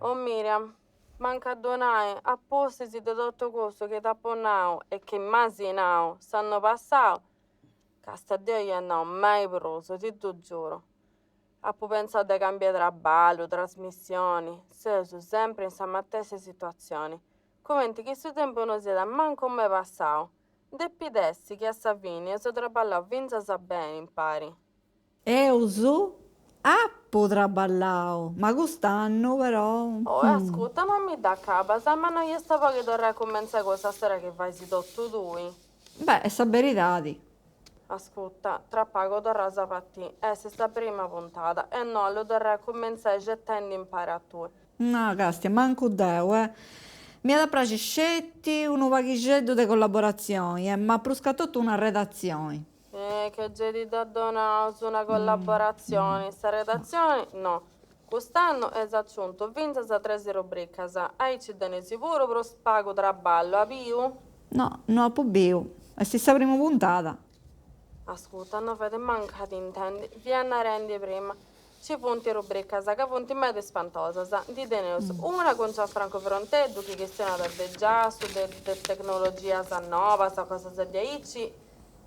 Oh Miriam, manca donare a posti di tutto questo che t'apponnao e che masinao stanno passando. Casta Dio io non ho mai proso, ti tu giuro. Appo pensato di cambiare trabalho, trasmissioni, se sono sempre in queste stesse situazioni. Commenti che questo tempo non si da manco mai passato. Depidessi che a Savini e so traballò vinza sa bene impari. Eusu appo traballao, ma quest'anno però. Oh, ascolta, non mi dà capa, sa, ma non gli stavo che dovrei cominciare questa storia che fai si tutto tu. Beh, è sta verità. Ascolta, tra poco dovrà sapere se sta prima puntata e no, lo dovrei cominciare gettando impari a tu. No, castia, manco deu, eh. Mi ha da piace scetti un vaghigetto di collaborazioni, ma prosca tutto una redazione. Che gedi da donare su una collaborazione, sta redazione? No. Quest'anno è aggiunto vinta sa 3 rubriche, hai ci dane sicuro per spago traballo, apiu? No, non ho più. È sta prima puntata. Ascolta, non fate manca di intendi, vieni a rendi prima. Ci punti rubrica, che punti medio spantosa, di teneus. Una con Gianfranco Frontedo, che questiona del già, su de tecnologia sa nuova, sa cosa sa di aici,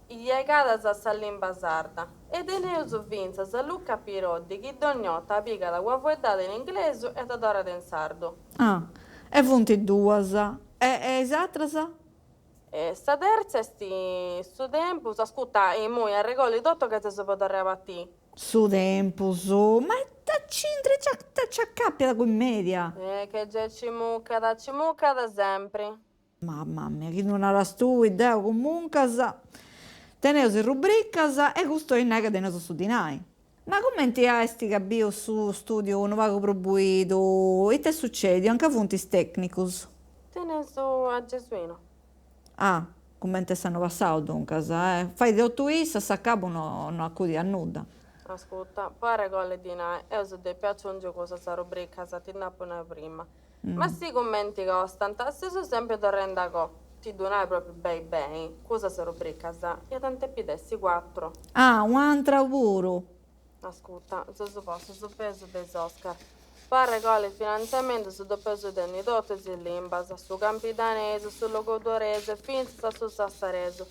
iegata sa sallimba sarda. E teneus vinza sa Luca Piroddi, che d'ognota piga da guafuettata in inglese e da dorata in sardo. Ah, e punti due, sa. E esatta, sa? E sta terza è sto tempo, ascolta, e mo a regoli tutto che si può dare a te. Su tempo, su. Ma da cintre ci accappia la commedia. Che già da cimucca da sempre. Mamma mia, chi non era tu, idea comunque, sa. Teneus in rubrica, sa, e questo è che teneus su di noi. Ma commenti a sti che abbiamo su studio un vago probuito? E te succede anche punti tecnicus? Te ne so a Gesuino. Ah, commenti stanno passando dunque, sa, eh. Fai di 8 a capo non accudi a nulla. Ascolta, poi regole di noi, io so ti piace un gioco sa rubrica sa ti nappone prima. Ma sti commenti costano, se sono sempre torrenda co. Ti donai proprio bei bei. Cosa sa rubrica sa? Io tante pidessi 4. Ah, un altro lavoro. Ascolta, se so posso, so peso dei Oscar. Poi regole il finanziamento su peso di tutte le limba, su campi danese, su logodorese, finza su sassareso.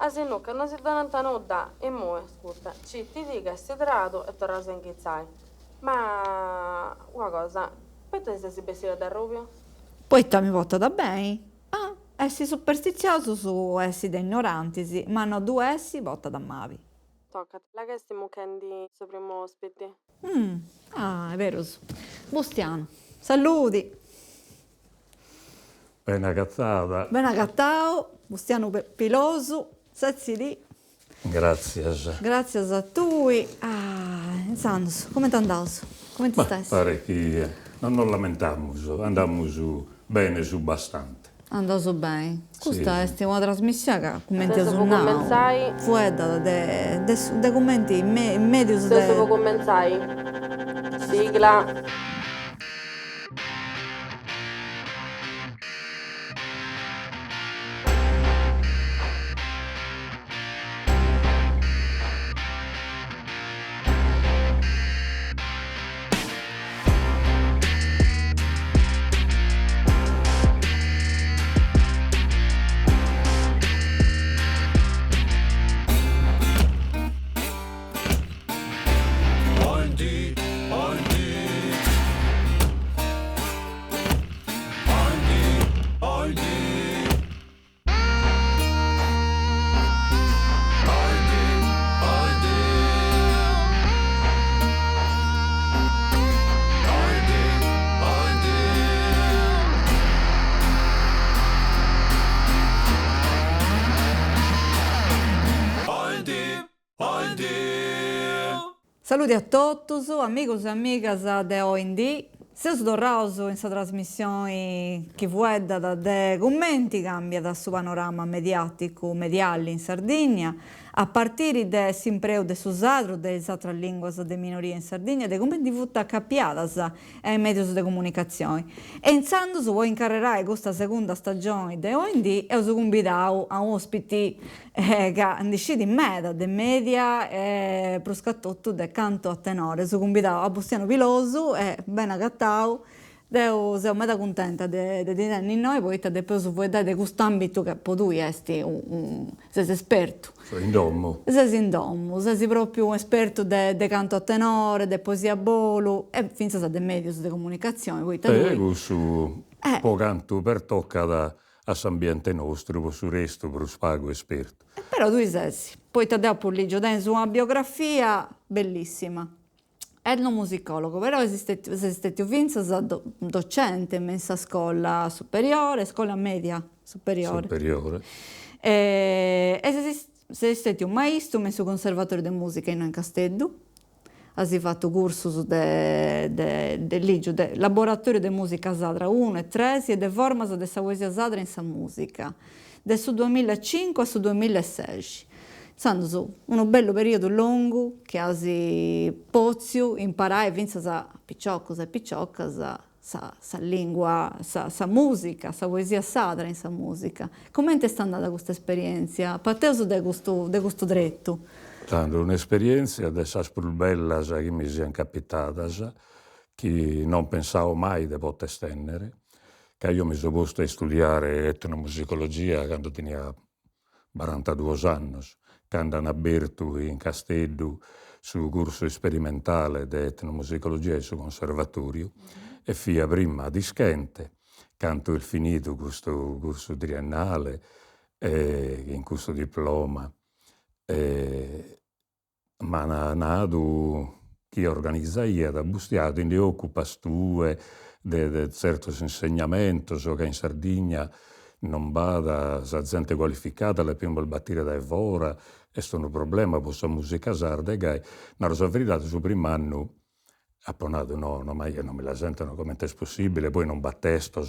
Asinuca non si dà nuda e mo, ascolta, ci ti dica si trato e torna a inchizzai. Ma una cosa, poi tu sei vestita da rubio? Poi mi porta da bene. Ah, essi superstizioso su essi da ignoranti, sì, ma no, due essi porta da mavi. Tocca, la che stiamo candy suo primo ospite. Ah, è vero. Bustiano. Saluti. Bene cazzata. Ben agattao. Bustiano piloso. Sezzi lì. Grazie. Grazie a tui. Ah, Sandos, come ti andato? Come ti Ma stai? pare che non lamentiamo, andiamo bene su bastante. Andato bene. Questa Sì. è una trasmissione che commenti Adesso su può cominciare. now. Fueda de commenti in medios Adesso può de. cominciare. Sigla. Saluti a tutti, amigos e amigas de OND. Siamo tornati in questa trasmissione che vuoi da commenti cambia da su panorama mediatico mediale in Sardegna a partire da sempre de susatro delle altre lingue de minorie in Sardegna de commenti tutta capiadas ai mezzi di comunicazione. E iniziando su vuoi incarrerare questa seconda stagione de OND e ho convidato a ospiti che hanno deciso in meta de media e proscattotto de canto a tenore. Sono convidato a Bustiano Pilosu e ben agattau Deu seu meda contenta de tenere in noi, poita depois voi de quest'ambitu che po tui esti ses espertu. Sono in domo. Ses in domu, ses propriu un espertu de canto a tenore, de poesia bolu e finzas de medios de comunicazione, poita tui. Questo po' canto per tocca a s'ambiente nostro, po' su resto, per spago esperto. Però tui ses, poita deu pulligio tens una biografia bellissima. Etnomusicologo, però esiste finzas docente in sa scuola superiore, scuola media superiore. Superiore. E sei stato un maestro in su conservatorio di musica in Casteddu, hai fatto cursus de laboratorio di musica sadra 1 e 3 e de formas de sa poesia sadra in sa musica, da su 2005 a su 2016. Sanno un bello periodo lungo che hai pozio imparare finza sa picciocos e picciocas sa lingua, sa musica, sa poesia sadra in sa musica. Come è stata andata questa esperienza? Parteo de questo dretto. Tanto un'esperienza dessas più bellas che mi siano capitatas, che non pensavo mai di poter stendere, che io mi sono posto a studiare etnomusicologia quando tenia 42 anni, quando hanno aperto in Casteddu su corso sperimentale di etnomusicologia e su conservatorio, e fia prima di Schente, quando è finito questo corso triennale, in questo diploma, ma nato chi organizza da Bustiato, quindi occupa stue di certi insegnamenti, so che in Sardegna non vada sa gente qualificata, le prima battire da evora, è un problema per la musica sarda, che una cosa verità su primo anno apponato ma io non me la sentono come è possibile, poi non va testo,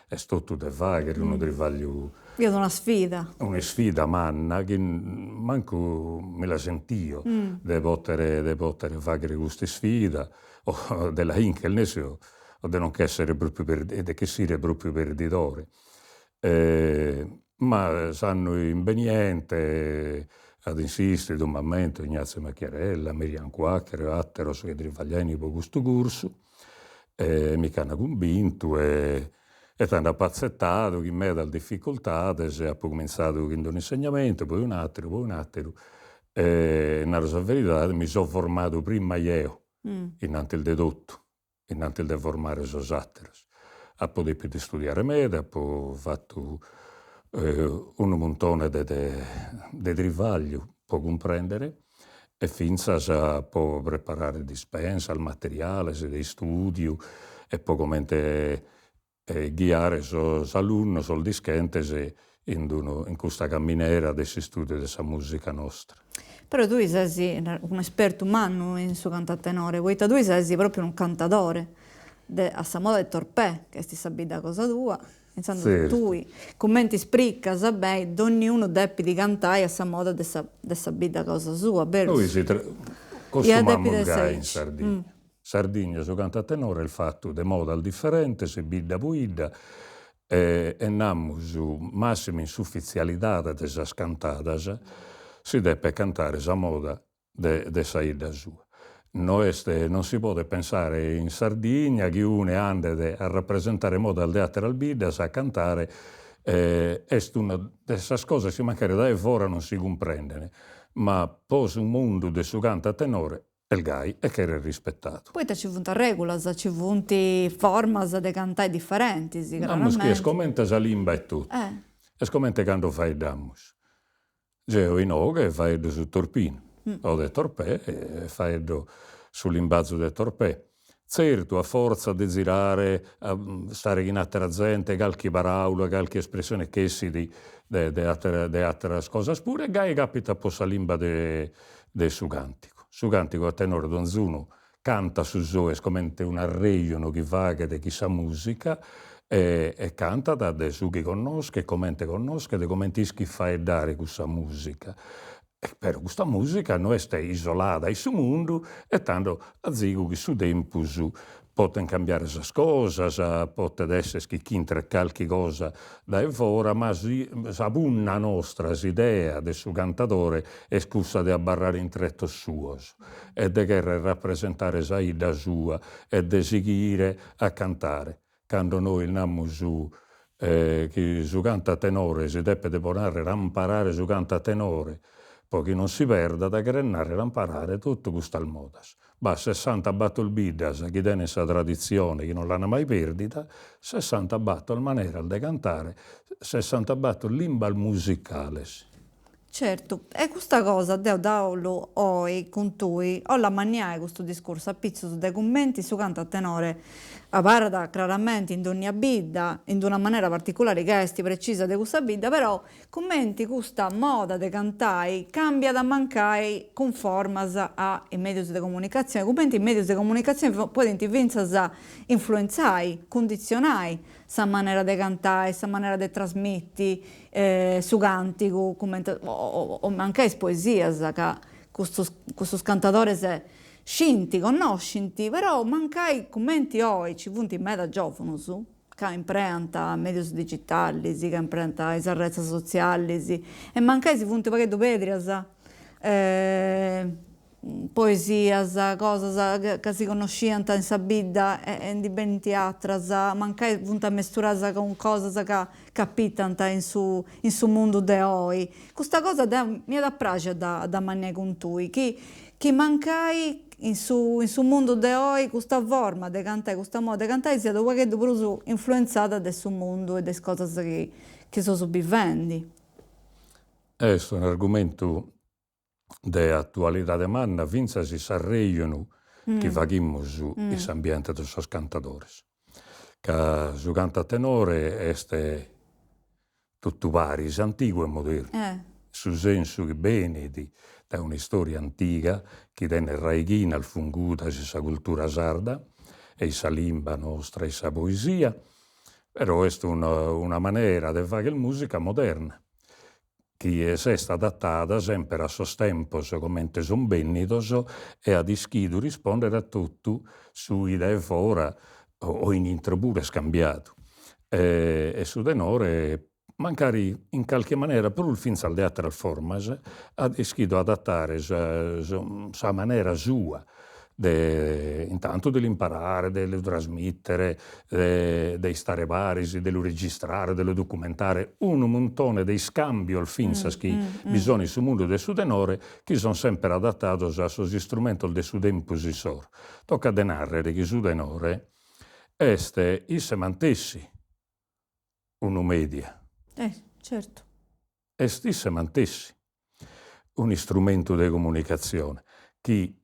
è tutto de vaghe, uno trivaglio. Io ho una sfida. Una sfida manna che manco me la sentio di poter fare queste sfide, o della Inkel, o di non essere proprio che sia proprio perditore. Ma sanno inveniente ad insistere un momento Ignazio Macchiarella, Miriam Quacker, Atteros che trivagliani per questo corso, mi hanno convinto e hanno appazzettato che me dalle difficoltà e ha cominciato con un insegnamento, poi un altro, e nella verità mi sono formato prima io, innanzi il dedotto, innanzi il formare i atteros. Ha potuto di studiare me, ho fatto un montone di trivaglio, può comprendere, e finza a può preparare dispensa, il materiale, di studio, e poi come guiare i alunni, i dischenti in questa camminera di studio della musica nostra. Però tu sei un esperto umano in suo cantatenore, poiché tu sei proprio un cantatore, a sa moda di torpè, che sti sabida cosa tua, pensando certo. Tu, commenti spricca, sapei, ognuno deve di cantare a sa moda di sabida cosa sua, vero? Noi costumiamo in Sardegna. Sardegna su cantatenore il fatto di moda differente, se bidda puidda, e andiamo su massima insufficialità delle cantatas, si deve cantare sa moda de saida sua. Non si può pensare in Sardegna che uno ande a rappresentare moda al teatro al bidda, a cantare, è una delle cose che magari da fuori non si comprendono, ma poi un mondo di su canta tenore il gai e che era rispettato. Poi ci vuole regole, ci vuole forme di cantare differenti, Ma che scommente la lingua e tutto. E scommente quando fai dammus. Geo in che fai su torpino, o de torpè, e fai sull'imbazzo del torpè. Certo, a forza di girare, a stare in altra gente, qualche parola, qualche espressione che si di altre cose pure, gai capita po' la lingua de su cantico. Su cantico a tenore donzuno canta su zoe scommente un arreglio che va che de chissà musica e canta da su chi conosca e commente conosca e commenti chi fa e dare questa musica. E per questa musica non è isolata in su mondo e tanto a zigo che su tempo Poten cambiare le cose, poten essere chi intra qualche cosa da fuori, ma sa punna nostra idea del suo cantatore è scusa di abbarrare in tretto suo e di querer rappresentare sa ida sua e di seguire a cantare. Quando noi andiamo che su canta tenore si deve deponare ramparare su canta tenore, poi chi non si perda da grenare ramparare tutto questo modas. Ma 60 battle bidas, chi tiene questa tradizione, chi non l'hanno mai perdita, 60 battle maniera di cantare, 60 battle limbal musicales. Certo, e questa cosa devo darlo oggi con tui, ho la mania di questo discorso, a pizzo dei commenti su canta a tenore, a parla chiaramente in ogni bidda, in una maniera particolare, gesti precisa di questa bidda, però commenti questa moda di cantare cambia da mancare con formas ai mezzi di comunicazione, commenti i mezzi di comunicazione poi ti vincono influenzare, condizionare sa maniera di cantare, sa maniera di trasmetti su cantico, o anche poesie, che questi cantatori scinti, conoscinti, però mancai commenti oggi, ci punti me da giovane su, che imprenta medios digitali, che imprenta le reti sociali, e mancai si punti perché pedrias, poesias, cose che si conosciano in sabidda e di ben teatras, mancai punta mesturasa con cose che capitano in su mondo de oggi. Questa cosa mi da piace da mangiare con tui, che mancai in su mondo de oggi questa forma di cantare, questa moda di cantare sia qualche più influenzata da su mondo e delle cose che sono vivendo. Questo è un argomento di attualità de manna, finza si s'arreiano che faghiamo su l'ambiente dei suoi cantatori. Che su canta tenore è tutto vari, antico e moderno. Su senso che bene da una storia antica che tiene raichina al funguta di sa cultura sarda e sa limba nostra e sa poesia, però è una maniera di fare musica moderna che è stata adattata sempre a sos tempos come sono bennitos e a ischidu rispondere a tutto su idee fora o in intro pure scambiato. E su tenore magari in qualche maniera pur finza al teatro formas ha ischidu adattare sa maniera sua intanto dell'imparare, dello trasmettere, dei stare parisi, dello registrare, dello documentare, un montone dei scambi al finzas che bisogna sul mondo del suo tenore che sono sempre adattati a suoi strumenti del suo tempo sisor. Tocca de narrare che su tenore este isse mantessi una media. Certo. Isse mantessi un strumento di comunicazione che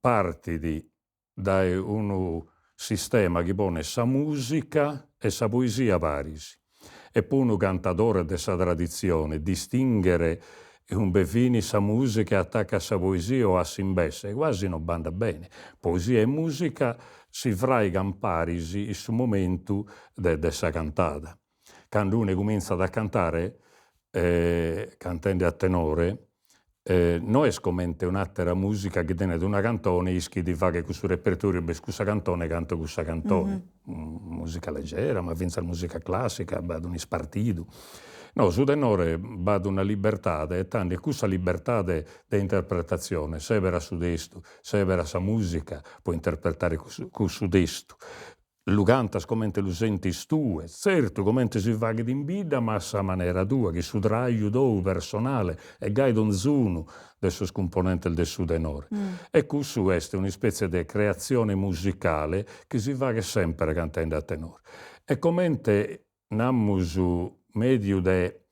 parti da un sistema che pone sa musica e sa poesia parisi. E poi un cantatore della tradizione distinguere un befini sa musica attacca a sa poesia o a simbesse, quasi non banda bene. Poesia e musica si fraigan parisi in su momento dessa cantata. Quando uno comincia a cantare, cantando a tenore, non è come un'altra musica che tiene una cantone ischi di fare questo repertorio per questa cantone canto questa cantone musica leggera ma finza la musica classica vado un spartito no su tenore vado una libertà e tanto questa libertà di interpretazione severa su desto severa sa musica può interpretare con su desto lu cantas come te lu senti tue, certo come te si fa che in vita, ma a sa maniera tua, che su traio tu personale e gai donzuno del suo scomponente del suo tenore. E questo è una specie di creazione musicale che si fa che sempre cantando a tenore. E come te nammo su medio de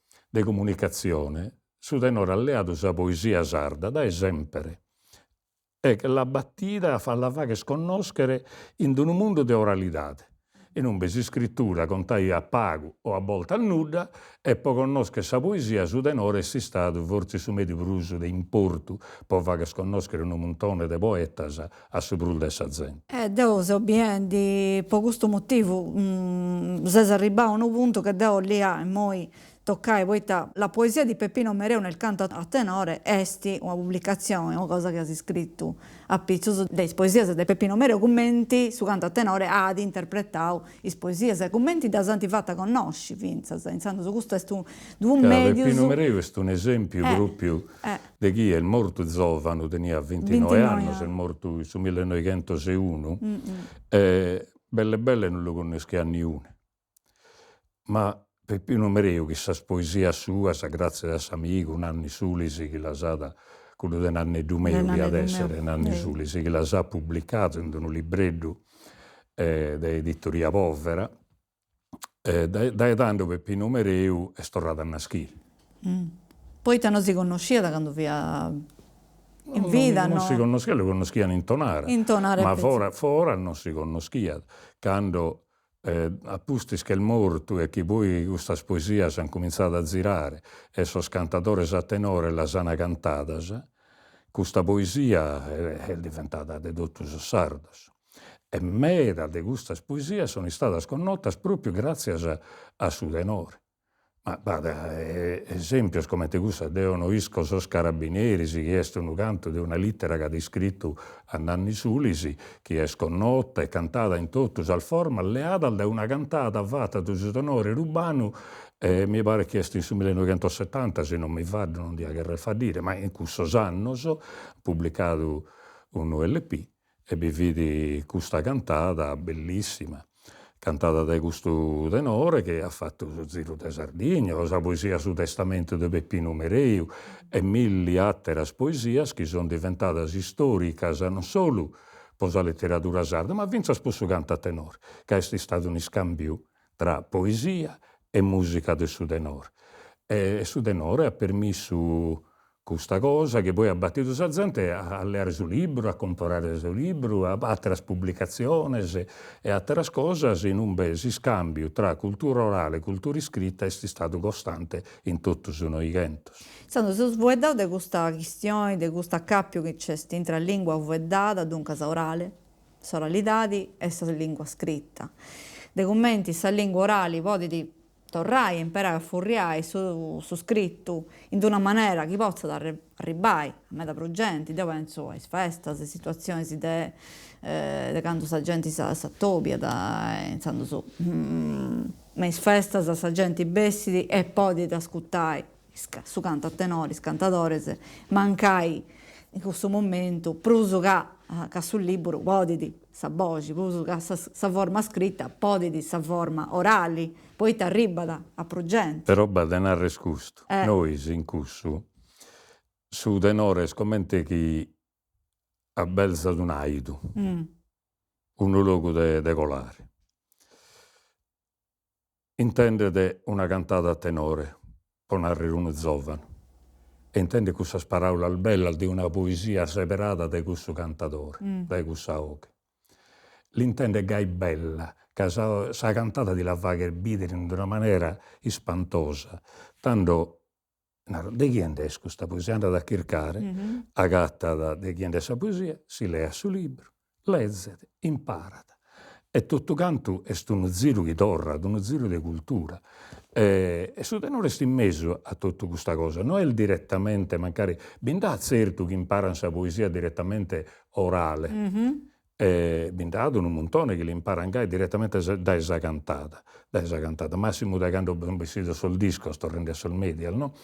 comunicazione, su tenore alleato sa poesia sarda, da esempio. E la battita la fa che sconoscere in un mondo di oralità. In un besi scrittura contai a pago o a volta a nuda e poi conosce sa poesia su tenore si stato forse su medio bruso di importo può fare che sconoscere un montone di poetas a su brul dessa gente. Devo so bien per questo motivo se arriva a un punto che devo lì e poi toccai poi la poesia di Peppino Mereu nel canto a tenore, esti una pubblicazione, una cosa che ha scritto a pizzoso delle poesie di Peppino Mereu, commenti su canto a tenore ad interpretare le poesie, e commenti da santi fatta conosci, Vinzas, insomma, su questo è un medio. Peppino Mereu è un esempio proprio di chi è morto giovane, tenia 29 anni, è morto nel 1961, belle non lo conosco a nessuno. Ma Peppino Mereu, che sa poesia sua, sa grazie a suo amico, Nanni Sulisi, che la sa, quello di Nanni Dumeu, che ad essere Nanni Sulisi, che la sa pubblicato in un libretto di editoria povera, da tanto Peppino Mereu è tornato a nascere. Poi te non si conosceva da quando via in vita, non no? si conosceva, lo conoscevano intonare, ma fuori non si conosceva. Quando appustis che il morto e che poi questa poesia si hanno cominciato a girare e sono cantatori a tenore la sana cantata, questa poesia è diventata di tutti i sardos. E mera di questa poesia sono state sconnotte proprio grazie a suo tenore. Ma guarda, esempio come te gusta devono isco sos carabinieri, che è un canto di una lettera che ha descritto a Nanni Sulisi, che è sconnota e cantata in tutto al forma, alleata da una cantata fatta da suo tenore rubano, mi pare che è nel 1970, se non mi vado, non dia che fa dire, ma in questo anno ho pubblicato un LP e vi vidi questa cantata bellissima. Cantata da questo tenore che ha fatto lo Giro di Sardegna, la poesia sul testamento di Peppino Mereu e mille altre poesie che sono diventate storiche non solo per la letteratura sarda, ma anche per il canto a tenore, che è stato un scambio tra poesia e musica del suo tenore. E il suo tenore ha permesso questa cosa che poi ha battuto la gente a leggere il suo libro, a comprare il suo libro, a altre pubblicazioni e altre cose in un bel scambio tra cultura orale e cultura scritta è stato costante in tutti i noi genti. Sando, se vuoi dare di questa questione, di questo accappio che c'è tra lingua uvedata, dunque orale, oralità e la lingua scritta. Dei commenti, sa lingua orale, poi di torrai a imparare a furriare su scritto in una maniera che possa arrivare a me da progetti, io penso alle feste, alle situazioni di quando la gente si attopia, insomma, alle feste la gente bessi e poi di ascoltare su canto a tenori, cantatori, mancai in questo momento, pruso che sul libro poi di sa voce, pruso che sa forma scritta, poi di sa forma orali, poi ti arriva a progetti. Però badenare scusto, noi in curso, su tenore scommente che a belza d'un aidu, un luogo de colare. Intendete una cantata a tenore, per narrare un giovane. E intende questa parola bella di una poesia separata da questo cantatore, da questa oca. L'intende che è bella, che sa cantata di la vaga erbidere in una maniera spantosa. Tanto, di chi è questa poesia? Andate a cercare, agatta di chi è questa poesia, si lea sul libro, leggete, imparate. E tutto canto è un giro di torra, un giro di cultura. E su tenore sta in mezzo a tutta questa cosa. Non è direttamente, magari, bindà certo che imparano questa poesia direttamente orale. Bindato un montone che li impara anche direttamente da esa cantata. Massimo da quando sono vestito sul disco, sto rendendo sul media, no?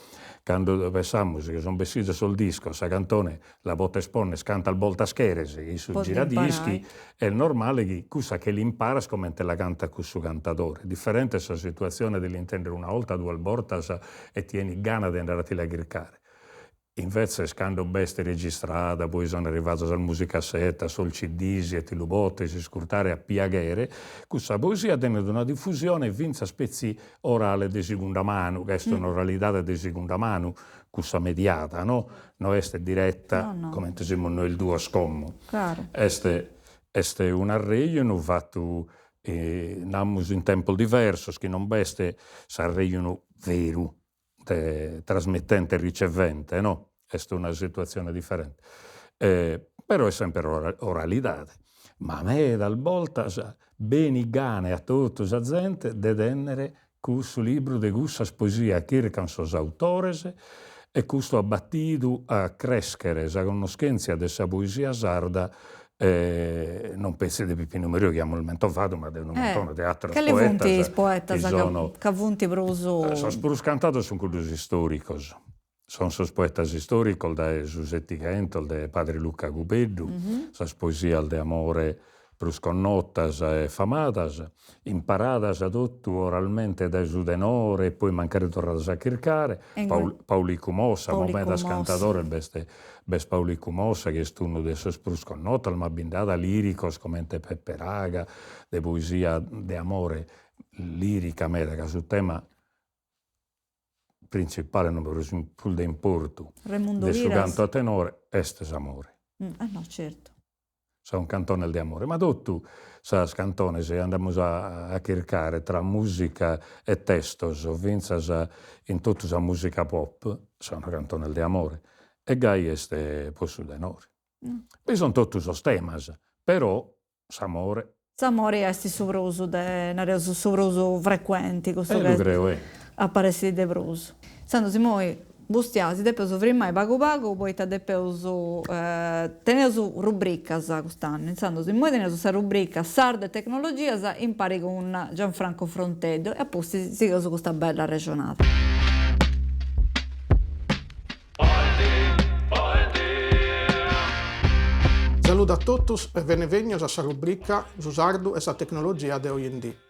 Quando pensiamo che sono vestito sul disco, sa cantone, la botta espone, canta al volta scheres, i su giradischi, è normale che questa che li impara come te la canta questo cantatore. Differente questa situazione dell'intendere una volta, due volte e tieni gana di andare a la cercare. Invece, quando beste registrata, poi sono arrivato alla musicassetta, sul CD, e ti lo botte, si scurtare a piaghere, questa poesia tiene una diffusione vinza spezzi orale di seconda mano, che è un'oralità di seconda mano, questa mediata, no? Non è diretta, no. Come diciamo noi il duo scommo. È un arreglio fatto in tempo diverso, che non beste s'arregliono vero. Trasmettente e ricevente, no? È una situazione differente. Però è sempre oralità. Ma a me dal volta beni gane a tutta la gente di tenere questo libro de gussas poesia chircan sos autores e questo abbattidu a crescere sa conoscenza de sa poesia sarda non pensi di Pipino Merio che abbiamo il mentovato, ma di un montone di altri che le vunti poetas che vunti bruso sos purus cantados son quellos históricos. Son sos poetas históricos de Giuseppe Gentol, de Padre Luca Gubeddu, sas poesias de amore prus connotas e famadas, imparadas a tutto oralmente da Sudenore e poi mancare tornadas a chircare. Paulicu Mossa, momentas cantador, il best Paulicu Mossa, che è uno de sos prus connotas, ma bindada liricos, commente Peppe Raga, de poesia de amore lirica meda, su tema principale, numero più de importu, Raimundo de su Liras. canto a tenore, estes amore. No, certo. Sa un cantone di amore, ma tutto sas cantone se andiamo a chircare tra musica e testos, o vinzas in tutta sa musica pop, sa un cantone di amore, e gai este possu denore. Poi sono tutti sos temas, però s'amore. S'amore è su bruso, su bruso frequenti, questo Lo creo, apparesi de bruso. Sando simoi bustiasi depeus frimmai pagu pagu, poi depeus teneus rubricas quest'anno. Insando simoi teneus sa rubrica Sarde e tecnologias impari con Gianfranco Fronteddu e apposta sigus questa bella regionata. Saluto a tutti e benvenuti a sa rubrica Sardu e sa tecnologia de oggi.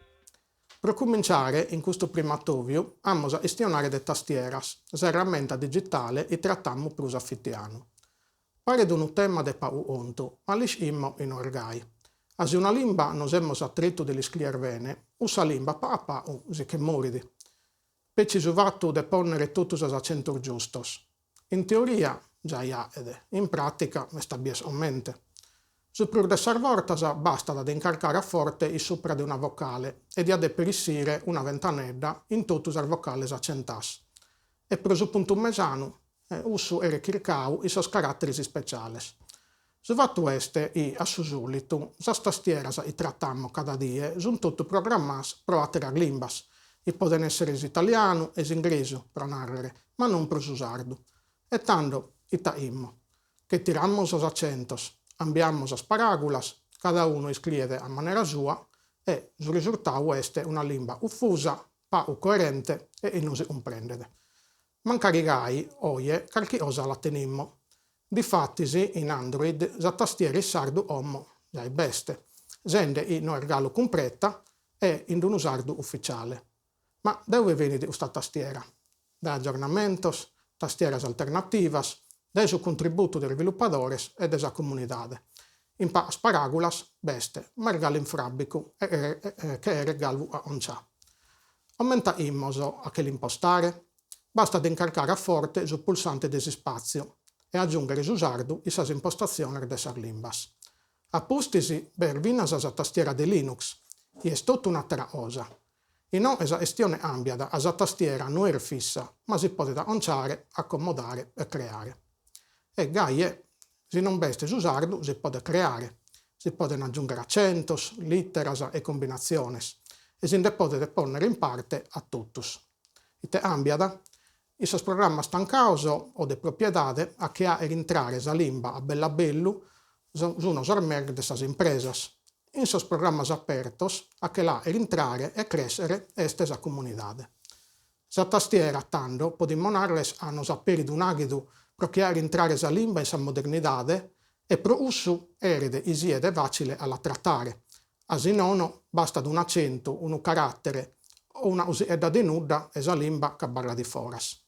Per cominciare, in questo primo attovio, amo a estionare de tastieras, sa ferramenta digitale e trattammo plus affittiano. Pare d'un tema de pau onto, ma lis immo in orgai. Asi una limba nos emos attrito degli scrier bene, usa limba pa pau, si che moridi. Peci suvattu de ponnere tutus as accentur giustos. In teoria, già iaede, in pratica, me sta bies mente. Su progressar vortas basta da incarcare a forte il sopra di una vocale e di adeperissire una ventanedda in totus al vocales accentas. E preso punto mesano, ussu ere chircau i sos caratteris speciales. Su fatto este, i a su sulitu, sas tastieras i trattammo cada die, sun tutto programmas pro atterar limbas. I poden essere italiano e inglesu, pro narrere, ma non pro susardu. E tanto, itaimmo, che tirammo sos accentos, ambiamo as parábolas, cada uno scrive a maniera sua e sul risultato este una lingua uffusa, pa coerente e non si comprende. Mancarigai, oie, qualche cosa la tenimmo. Difattisi, in Android, la tastiera sardu ommo, già beste, sende in regalo completa e in un sardu ufficiale. Ma dove viene questa tastiera? Da aggiornamentos, tastieras alternativas, de su contributo de sviluppadores e de sa comunidade. In pas parábolas, beste, ma regalo in frabbicu che è regalo a oncia. Aumenta immoso a che l'impostare, basta ad incarcare a forte sul pulsante desi spazio e aggiungere su sardu i sas impostazioni de sar limbas. Appustisi per vinas a tastiera de Linux, è tutta un'altra cosa. E non esa estione ambiada a tastiera non è fissa, ma si può da onciare, accomodare e creare. E gaie, se non beste su sardu, si può creare. Si possono aggiungere accentos, litteras e combinaziones. E si può ponere in parte a tutus. Ite ambiada, i sos programma stancauso o de propriedade a che ha entrare sa limba a bella bellu su uno sormerg de sas impresas. In sos programmas apertos a che la entrare e crescere este sa comunidade. Sa tastiera, tanto, podimonarles a nos apperi d'un agidu pro che entrare sa limba in sa modernidade e pro ussu erede isiede facile alla trattare. Asi nono basta d'un accento, un carattere o una usiedda de nudda e sa limba che barra di foras.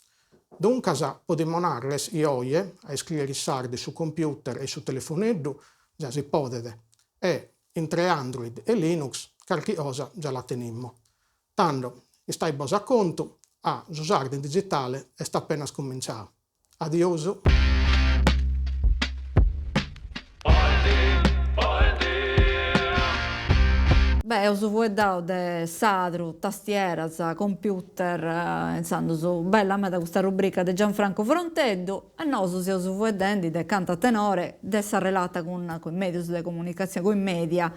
Duncasa podimonarles ioie a scrivere i sardi su computer e su telefoneddu già si podede e entre Android e Linux qualche cosa già la tenimmo. Tanto stai bosa conto a usare in digitale e sta appena scominciando. Adioso. Beh, ho vuedato de sadru, tastieras, computer, insomma, su bella me da questa rubrica di Gianfranco Fronteddu e noi siamo vuedendo de canta tenore, dessa relata con i medios di comunicazione, con i media,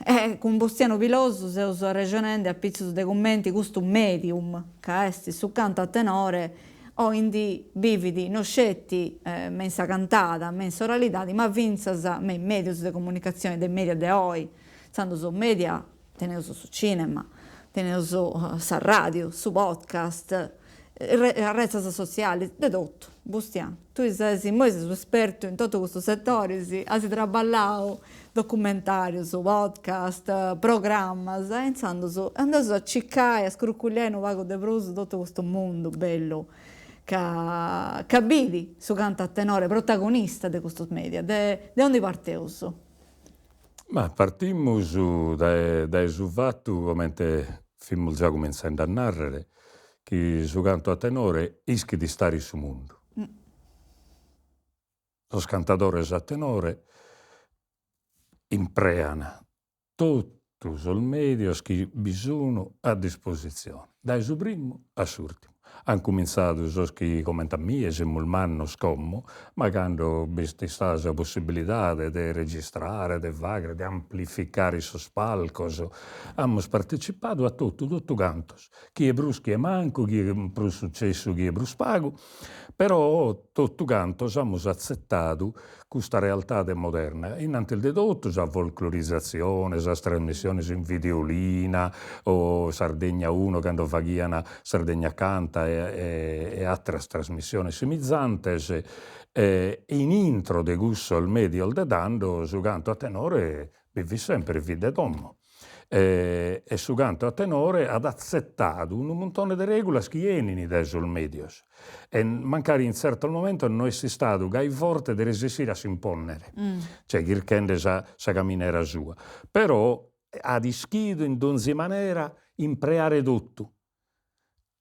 E con Bustiano Pilosu seus arregonende a pizzus de commenti questo medium, che est su canto a tenore, o indi bividi, non scetti mensa cantata, mensa oralità, ma vinzas me medios de comunicazione, de media de oi, sando su media, teneus su cinema, teneus sa radio, su podcast, redes sociali, de tutto. Bustiano, tu sei esperto in tutto questo settore, hai traballato documentarios, podcast, programmas, andas a ciccare, a scrucugliare un vago de bruso tutto questo mondo bello che vidi su canto a tenore, protagonista di questo media. De onde parteus? Ma partimmo dai su fatto, come fimmo già cominciando a narrare, che su canto a tenore ischi di stare su mondo. Los cantadores a tenore impreana tutti i medios che bisogno a disposizione, dai su primo a s'ultimo. Han cominciato sos che come a mie, siamo il manno scommo, ma quando viste stata la possibilità di registrare, di fare, di amplificare i sos palcos, abbiamo partecipato a tutto cantos. Chi è brus, chi è manco, chi è più successo, chi è brus pago, però tutto cantos abbiamo accettato questa realtà moderna. Innanzi di tutto, la folclorizzazione, la trasmissioni in videolina, o Sardegna 1 quando facciano Sardegna Canta e altre trasmissioni simizzantes, in intro de gusto al medio de dando su canto a tenore vivi sempre vide dommo. E su canto a tenore ad accettato un montone di regole che enini dai sul medios e mancare in certo momento non è stato gai forte di resistere a s'imponere, cioè chi rende sa camminera sua, però ha dischido in donzi maniera impreare tutto.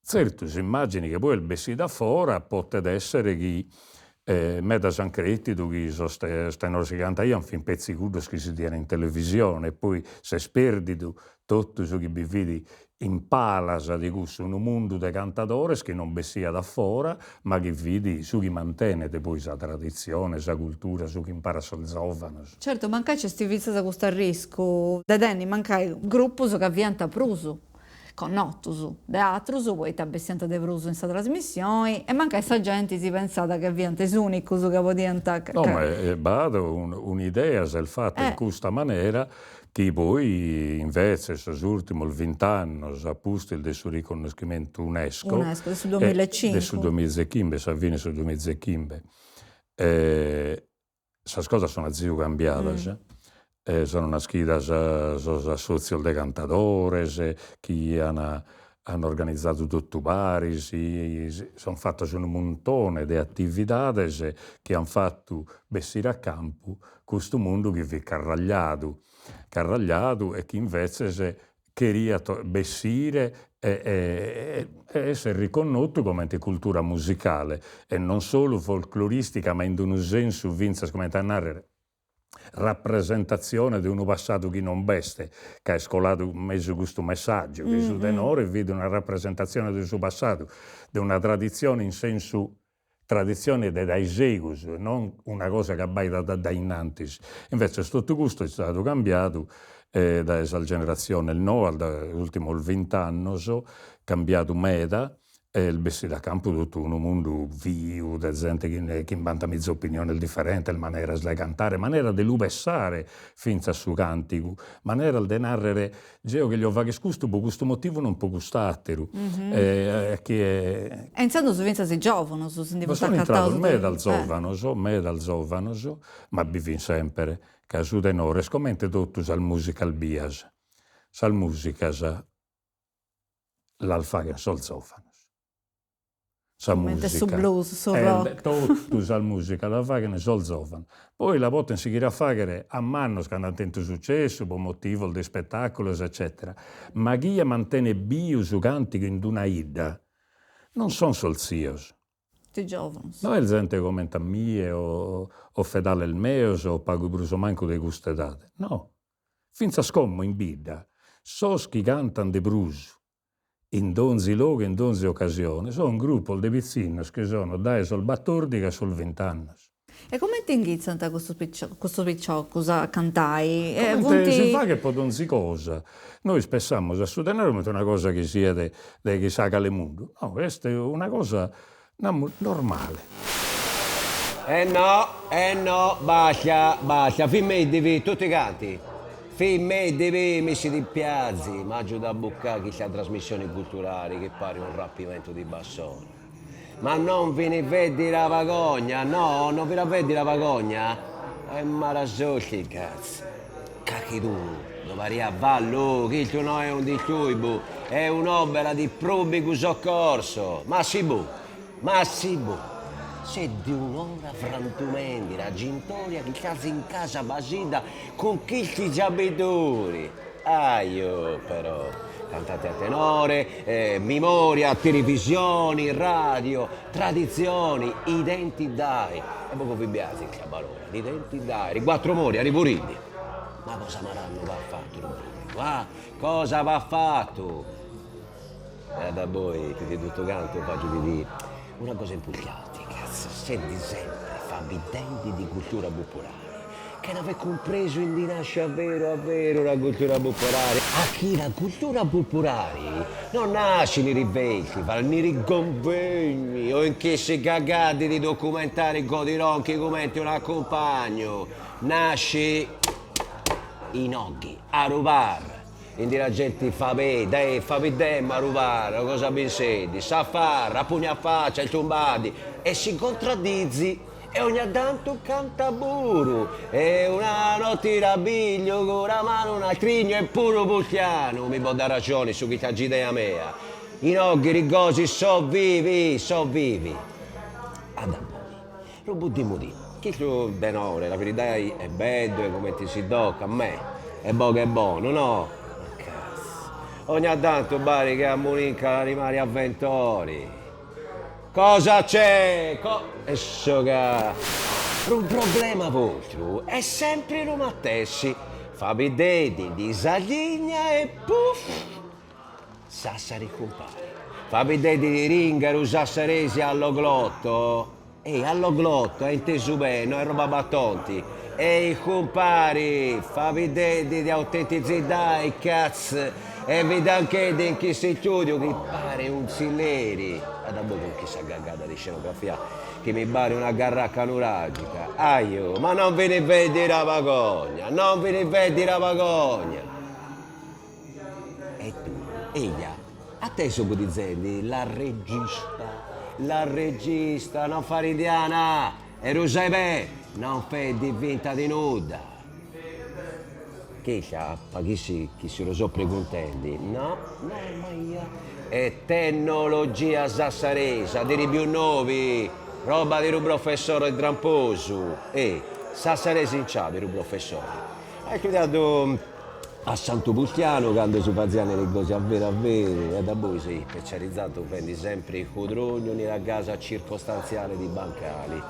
Certo, si immagini che poi il bessi da fora potrebbe essere che meda San Crettido, che stanno si canta io, fin pezzi cudos che si diano in televisione, e poi se sperdito tutto su che vi vedi in palasa di questo un mondo di cantadores che non bessia da fora, ma che vedi su chi mantiene poi sa tradizione, sa cultura, su chi impara sul giovane. Certo, mancai c'è stivizza da questo rischio, da denni mancai gruppo che avvienta pruso. Con nottus, de atrus, poi t'abbessianta de pruso in sta trasmissione, e manca essa gente si pensata che avviante unicus che podianta... No, ma vado un'idea se il fatto in questa maniera che poi invece sull'ultimo 20 anni ha posto il suo riconoscimento UNESCO del 2005 del 2015, si avviene sul 2015 queste cose sono cambiate sono nascidas sos associos de cantadores che hanno organizzato tutto vari, sono fatte un montone di attività che hanno fatto vestire a campo questo mondo che vi carragliato e che invece queria vestire e essere riconosciuto come cultura musicale e non solo folcloristica, ma in un senso vince come a narrare rappresentazione di un passato che non veste, che ha scolato messo questo messaggio, che su tenore vede una rappresentazione del suo passato, di una tradizione in senso tradizione dai secoli, non una cosa che vai da innanzi. Invece tutto questo è stato cambiato dalla generazione no, all'ultimo 20 anni, cambiato meta, e il bessi da campo tutto un mondo vivo, di gente che inventa mezza opinione differente, maniera di cantare, maniera di lubessare finza su cantico, maniera di narrare, geo che gli ho vaghi scusto, per questo motivo non può gustatero. E iniziando su finza si giovano, su si sono entrato me dal giovano, ma vivi sempre, che su tenore, scommente tutto al musical bias, sal musicas, l'alfaga sol giovano. Sa musica. Su blues, su rock. Tutto sa musica, la fagano sol giovane. Poi la volta si gira a fare a mano che hanno tanto successo, per motivo di spettacoli, eccetera. Ma chi mantiene bio su cantico in una ida, non sono solzios. Ti giovani. Non è gente come a mie o fedale il meo o pago bruso manco di guste date. No. Finza scommo in bida. Sos chi cantano di bruso. In donzi luoghi, in donzi occasioni, sono un gruppo di vicini che sono dai sul 14 che sul 20 anni. E come ti inghizzano questo picciocco a cantai? Come si fa che poi non si cosa? Noi spessamo a sostenere una cosa che sia di chissà quale mondo. No, questa è una cosa normale. No, basta, filmetevi tutti quanti. Filmetevi, messi di piazzi, maggio da buccare chissà trasmissioni culturali che pare un rapimento di bassone. Ma non ve ne vedi la vagogna, no, non ve la vedi la vagogna? Ma rasotti, cazzo. Cacchi tu, dove a vallo, che tu no è un disturbo, è un'opera di pubblico soccorso. Ma si bu. C'è di un'ora frantumenti, la gintoria che cazzo in casa basita con chi ti abituri. Io però, cantate a tenore, memoria, televisioni, radio, tradizioni, identità. E poco vi piace questa parola, identità, i quattro mori, a ripurilli. Ma cosa maranno va fatto, Rubbino? Cosa va fatto? Da voi, più di tutto canto, faccio di dire una cosa importante, cazzo, senti sempre, fammi denti di cultura popolare. Che ne avete compreso in di nasce vero la cultura popolare? A chi la cultura popolare non nasce nei rivelti, ma nei convegni o in che si cagate di documentare Codiron che commenti un accompagno. Nasce in occhi, a rubare. Quindi la gente fa bene, fa bene a rubare, cosa pensate? Sa fare, a pugna a faccia, il tombati e si contraddizzi. E ogni tanto canta burro, e una notte rabiglio con la mano un altrigno e puro pustiano, mi può dare ragione su chi t'agita mea. I noghi rigosi so vivi. Ad voi, lo buddiamo di, chi su denore, la verità è bello e come ti si tocca, a me, è buono, no? Ma cazzo, ogni tanto bari che ammonica animali avventori. Cosa c'è? Esso che... Un problema vostro è sempre Roma Tessi. Fabi dedi di Sagligna e puff! Sassari compare. Fabi dedi di Ringaro, Sassaresi alloglotto. Alloglotto, è inteso bene, non è roba battonti. Compari, fabi dedi di autenticità e cazzo. E vedi anche in questo studio che pare un Silleri. Ad voi con chissà gaggata di scenografia che mi pare una garracca nuragica. Ma non ve ne vedi la vagogna, E tu, Eglia, a te so di zendi, la regista, non fare indiana, e Rusebe, non fai di vinta di nuda. Che sciappa, chi si lo so precontenti? No, ma io. È tecnologia sassaresa, dei più nuovi, roba di un professore tramposo. Sassaresi in ciao di un professore. Hai studiato a Santo Pustiano, quando si facevano le cose a vero, e da voi sei specializzato, prendi sempre il codrogno nella casa circostanziale di Bancali.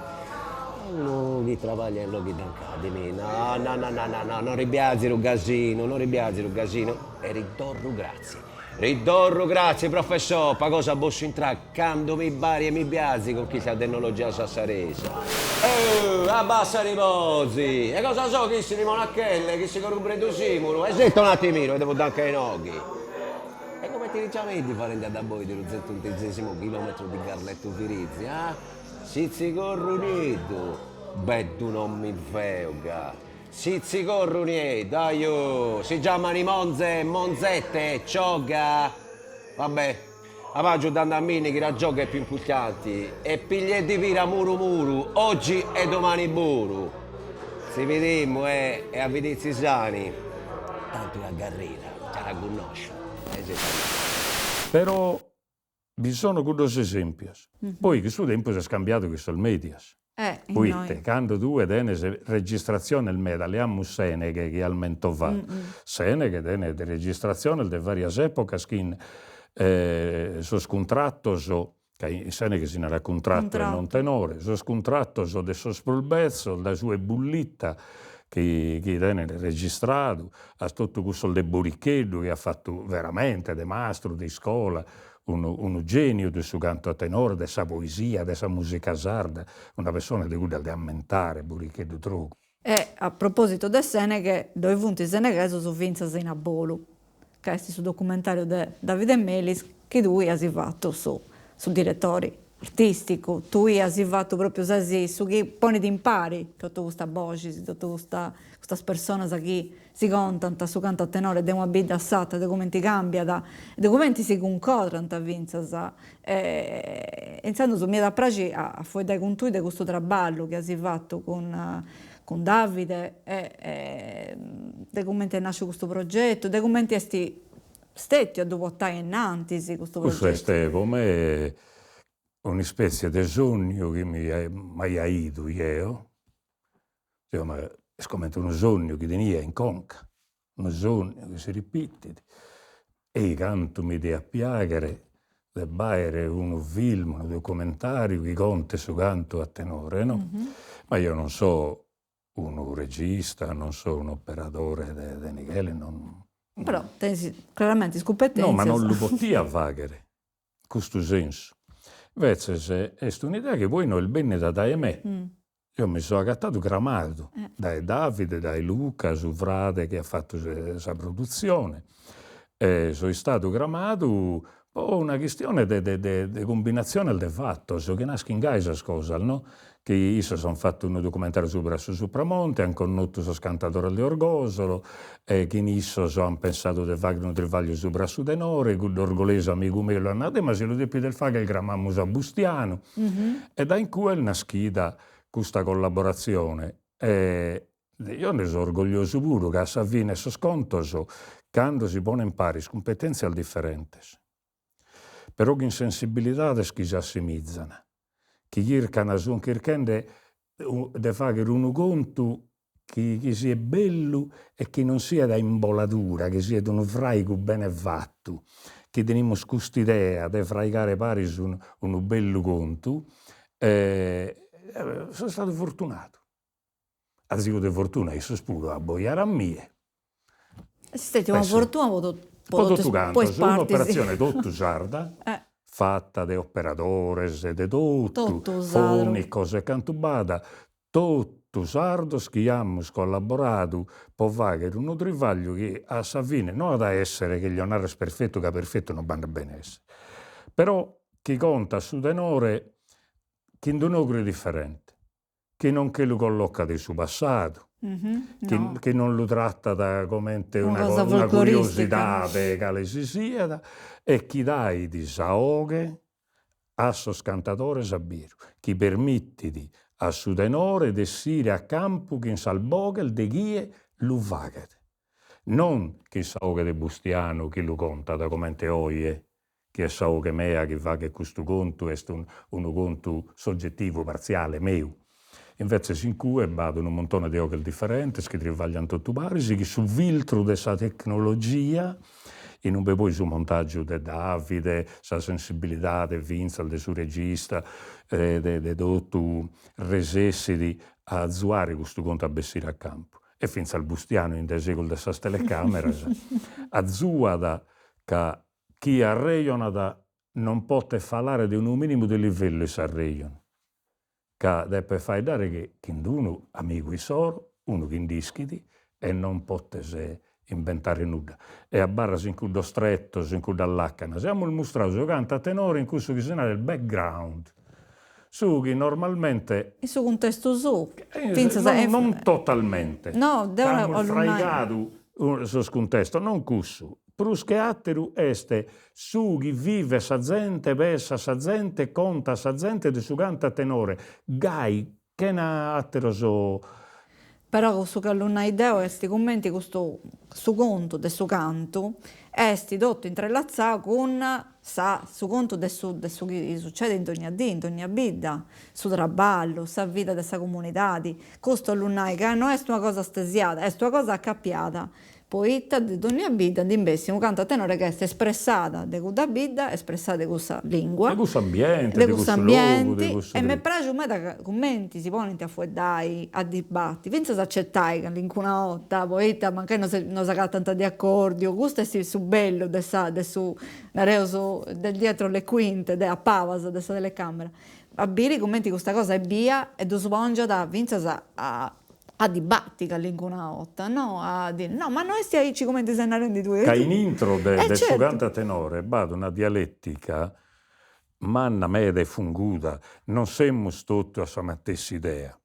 Uno che lavora in luoghi d'accademia, no, non ribiazzi il casino, e ridorro grazie professore, pa cosa posso entrare, quando mi bari e mi biazzi con chi sa tecnologia sassaresa. Abbassa i pozzi, e cosa so che si rimonacchelle, che si corrubre tu simulo, e sento un attimino, e devo dare anche i noghi. E come ti diciamo di fare andare da voi dello 111° chilometro di Carletto Firizzi, Si corrunito, tu non mi feuga. Si corrunito, si chiamano Monzette, Ciogga. Vabbè, avanti dando a mini che la gioca è più importante. E piglietti vira muru, oggi e domani buru. Si vediamo, e a vedersi sani. Tanto la carriera, te la conosco. Però vi sono questi esempi. Poi che su tempo si è scambiato questo il medias. Poi quando tu hai registrazione il media, le abbiamo Seneghe che al mento va. Seneghe tiene di registrazione di varie epoche che sono scontratto che Seneghe si era contratto e non tenore, sono scontratto del suo spolbezzo, da sue bullita che tiene registrato, a tutto questo de Borichedo che ha fatto veramente de mastro di scuola, un genio di su canto a tenore, di sa poesia, di sa musica sarda, una persona di cui da ammentare, pure che di troco. E a proposito de Seneghe, dove vunti Seneghese su Vinzas in Abolu, che è su documentario di Davide Melis, che lui ha fatto su direttori artistico, tu hai fatto proprio così, su chi poni di impari, tutte queste voci, tutte queste persone che si contano su canto a tenore, di una vita assata, di come ti cambia, di come ti si concodrano a Vinzas. Insomma, mi da piacere a fare con tu di questo lavoro che hai fatto con Davide, di come nasce questo progetto, di come ti stetti a portare innanzi questo progetto. Questo è come una specie di sogno che mi ha ido io, insomma, è come un sogno che tenia in conca, un sogno che si ripete, e canto mi di a piacere di fare un film, un documentario che conta su canto a tenore, no? Mm-hmm. Ma io non so un regista, non so un operatore di Michele, non... Però chiaramente scompetenze. No, ma non lo potia fare, in questo senso. Invece è un'idea che voi non il bene da dai a me. Io mi sono agattato gramato dai Davide, dai Luca, su frate che ha fatto questa produzione. Sono stato gramato una questione di combinazione del fatto, so che nasce in queste cose, no? Che io sono fatto un documentario su Brasso Supramonte, hanno conosciuto il cantatore di Orgosolo, che in isso hanno pensato di fare un travaglio su Brasso Tenore, l'orgolese amico mio lo hanno detto, ma se lo devi del fare il grammamus a Bustiano. E da in cui è nascita questa collaborazione. Io ne sono orgoglioso pure, che alla fine so sconto, quando si pone in pari competenze differenti, però che insensibilità che si assimizzano. Che cercano su un cercando di fare un conto che sia bello e che non sia da imbolatura, che sia di un fraico bene fatto, che teniamo questa idea di fraicare pari su un bello conto. Sono stato fortunato. A zio di fortuna, io sono spuro a boiare a mie. È stata una fortuna, tutto canto, un'operazione tutto sarda. Fatta da operatori e di tutto, foni, cose cantubada, tutto sardo che abbiamo collaborato per fare un travaglio che a fine non da essere che gli onore perfetto, che perfetto non vanno bene essere, però chi conta su tenore che in un ogro differente, che non che lo colloca del suo passato, che non lo tratta come una curiosità che si sia, e chi dai di saoghe a sos cantatore sabiru, chi permetti a su tenore di essere a campo che in salvogel de ghie lo vagate. Non che saoghe de Bustiano che lo conta da commente oie, che è saoghe mea che fa che questo conto è un conto soggettivo, parziale, meu. Invece sin cui vado un montone di occhi differenti che travagliano tutti pari, che sul filtro della tecnologia e non poi sul montaggio di Davide, la sensibilità di Vinzal, del suo regista, di tutto resessi a zuare questo conto a bessire a campo. E fin al Bustiano, in secolo delle telecamere, a zuada che chi arreiona non può parlare di un minimo di livello e si arreiona. Che deve fare dare che uno amico e soro, uno che indischiti e non può inventare nulla. E a barra in cui do stretto, in cui dall'accana. Siamo il mostrato canta a tenore in cui si chiama il background. Su che normalmente... In suo contesto su. Non totalmente. No, abbiamo fregato su contesto, non cussu. Prusche atteru este su chi vive sa gente, pensa sa gente, conta sa gente di su canta tenore. Gai, che na attero so... Però questo che non hai idea, questi commenti, questo conto del suo canto, esti dotto intrelazzato con su conto del che succede in ogni vita, su traballo, sa vita della comunità. Questo non hai che non è una cosa stesiata, è una cosa accappiata. poeta di ogni vita, di invece un canto a tenore che è espressata di questa vita, espressata di questa lingua, di questo ambiente, di di questo questo luogo, ambiente, di questo e mi piace che commenti si pongono a fuori a dibattiti, penso si accettai che l'incuna volta, poeta, magari non si ha tanto di accordi, questo è su bello, del dietro le quinte, a pavas, dessa telecamera. A biri commenti questa cosa e via, e do spongia da vinza a dibattiti all'incuna volta, no? A dire, no, ma noi stiamo ci commenti se ne rendi tu. Che in intro del certo. suo canto tenore vado una dialettica manna meda e funguda, non siamo tutti a sua stessa idea.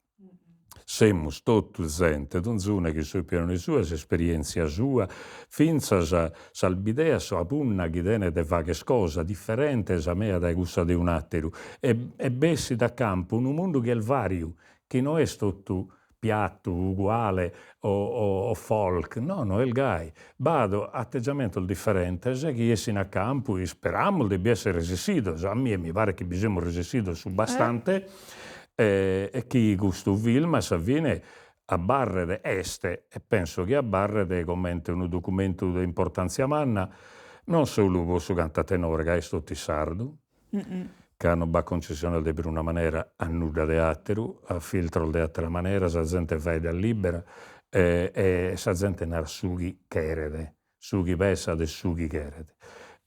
Siamo tutti gente, donzune che sappiano le sue esperienze sua, finza salbidea sua punna che tiene de varie cose differenti a mea da gusta di un attero. E bessi da campo un mondo che è il vario, che non è tutto piatto, uguale o folk, no, è il gai. Vado atteggiamento differente, se che essi a campo e speriamo di essere resistito, a me mi pare che bisogna resistito su bastante, e chi gusto Vilma si avviene a barre este, e penso che a barre commenti un documento di importanza manna, non solo su cantatenore, che è tutti sardo, che hanno ba concessione per una maniera a nuda de atteru, a filtro de altra maniera, sa gente vai da libera, e sa gente nar sughi cherede, sughi pesa de sughi cherede.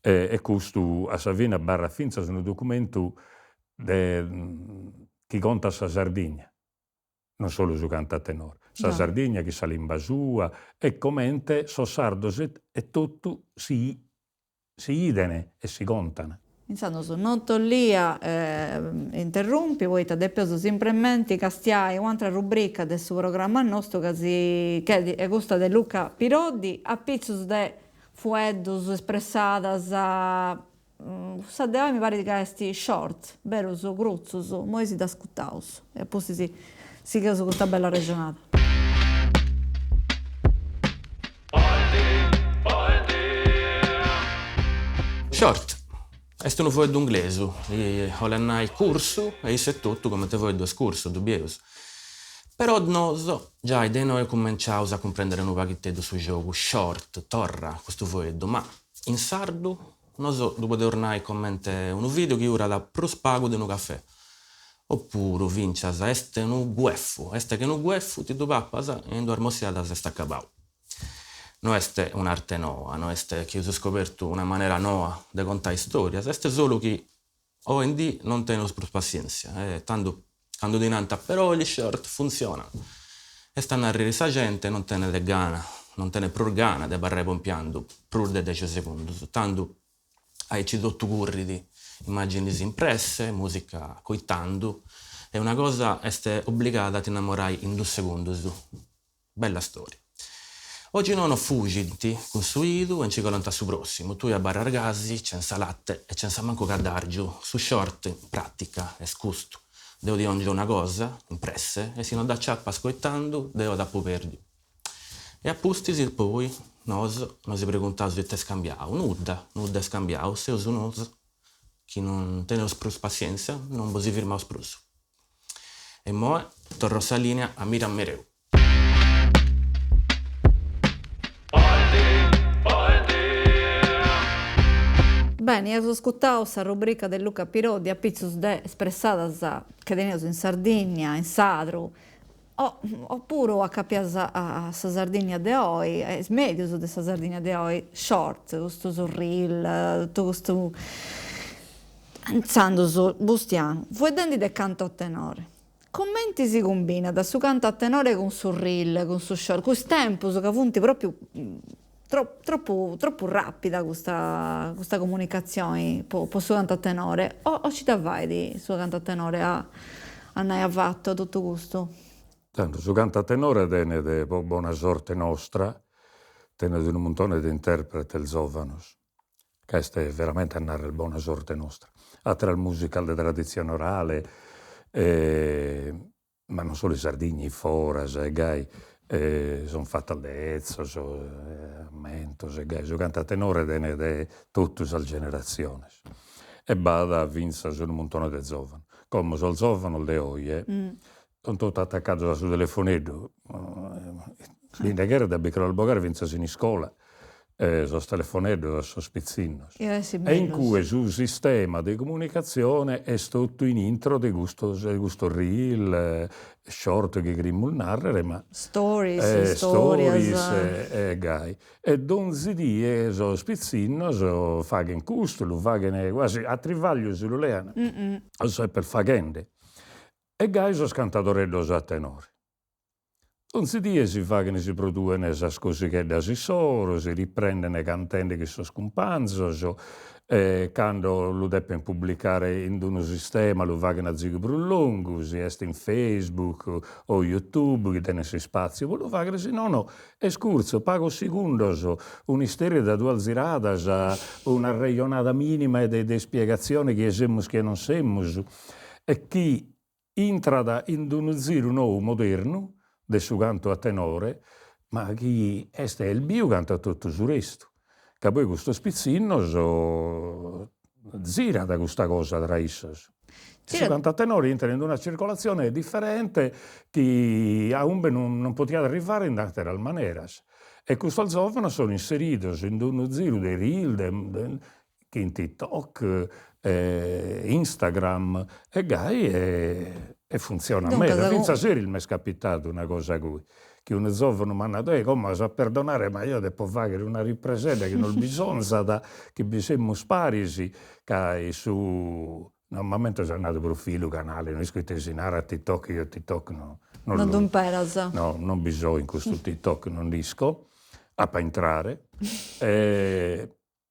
E questo a Savina barra finza su un documento chi conta sa Sardegna, non solo su canta tenore, sa Sardegna che sa l'imba sua, e commente so sardo e tutto si idene e si contano. Insomma, non tollia interrompi, poi ti adesso simplemente castiai un'altra rubrica del suo programma nostro che è questa di Luca Pirodi, a pizzus de fueddos espressadas a sa de mi pare che esti short, vero su gruzzus, moi si da scuttaus e poi si che su questa bella regionata. Short. Este un voedo inglese, e ho l'annai corso e se tutto come te voedo corso, dubbioso. Però noi già da noi cominciamo a comprendere un pachetto su gioco short, torra, questo voedo, ma in sardo noi dopo tornare commente un video che ora da prospago di un caffè. Oppure vincias este un gueffo, este che un gueffo ti do pappas e in dormosiata se sta acabau. Non è un'arte nuova, non è che ho scoperto una maniera nuova di contare storie, è solo che oggi non tengo più pazienza, tanto quando dinanzi però gli short funzionano. E stanno a arrivare la gente non tiene le gana, non tiene più gana di parlare pompiando più di 10 secondi, tanto hai cidotto curri di immagini impresse, musica coitando, e una cosa è obbligata a ti innamorare in 2 secondi. Bella storia. Oggi non ho fuggiti, costruito e ci colanta su prossimo. Tu a barra ragazzi, senza latte e senza manco cadargio. Su short, pratica, è scusto. Devo dire oggi una cosa, impresse, e se non da ciappa ascoltando, devo da perdi. E a pustisi poi, noi si preguntano se te scambiamo. Nuda scambiamo, se uso nos, chi non tiene sprus pazienza, non si firma sprus. E mo' torno a linea a Miramereu. Bene, io ho ascoltato questa rubrica di Luca Pirodi a pizzus de espressadas che teniamo in Sardegna, in Sadru, oppure a capiasa a sa Sardegna de oggi, es medios de sa Sardegna de oggi, short, questo reel, tutto questo anzando bustiano. Voi denti del canto a tenore. Commenti si combina da su canto a tenore con su reel, con su short, questo tempo che funti proprio troppo rapida questa comunicazione per suo canto a tenore, o ci da vai di suo canto a tenore a andare a fatto tutto questo? Tanto su canto a tenore tiene di buona sorte nostra, tiene di un montone di interpreti il Zovanos, che è veramente andare il buona sorte nostra. A tra il musical di tradizione orale, ma non solo i Sardigni, i Foras, i Gai, sono fatte all'ezzo, mentos, e Gai, su canto a tenore tiene di tutte le generazioni. E bada a vinza su un montone di Zovano. Come sul Zovano le oggi, sono tutti attaccati sul telefonetto, Quindi che era da Bicro al Bogare vinse in scuola, so telefonello, so spizzinno. Sì, E in bello. cui sul sistema di comunicazione è tutto in intro di gusto reel, short che grimmo narrare, ma Stories, stories stories. gai. E donzi die so spizzinno, so faghen custo, lo faghen quasi a trivaglio se lo leano, o so per fagende. E gai so cantatorello a tenore. Donzi die si faghen, si producono esas cosichedde si soro, si riprendono cantende che sono scumpanzo, quando lo deppen pubblicare in uno sistema lo faghen a zigo più lungo, si est in Facebook o YouTube che tiene spazio, lo faghen se no, è scurzo, pago secondos, un'isteria da due alziradas, una regionata minima di spiegazione che semus che non semus, e chi intrada in uno giro nuovo moderno, de su canto a tenore, ma chi este il bio canta tutto su resto. Che poi questo spizzinno gira da questa cosa tra issos. Su canto a tenore entra in una circolazione differente che a umbe non poteva arrivare in altre maneras. E questo giovane sono inseriti in uno giro dei reel, che in TikTok, Instagram e gai e funziona Dunque, meglio. Fino a sera mi è capitato una cosa così, che un giovane mi ha detto, come so perdonare, ma io devo fare una ripresa che non bisogna, che bisogna sparisi, che su... Normalmente sono andato profilo, canale, non isco a tesinare a TikTok, io TikTok Non dumperas. No, non bisogna in questo TikTok, non riesco a entrare.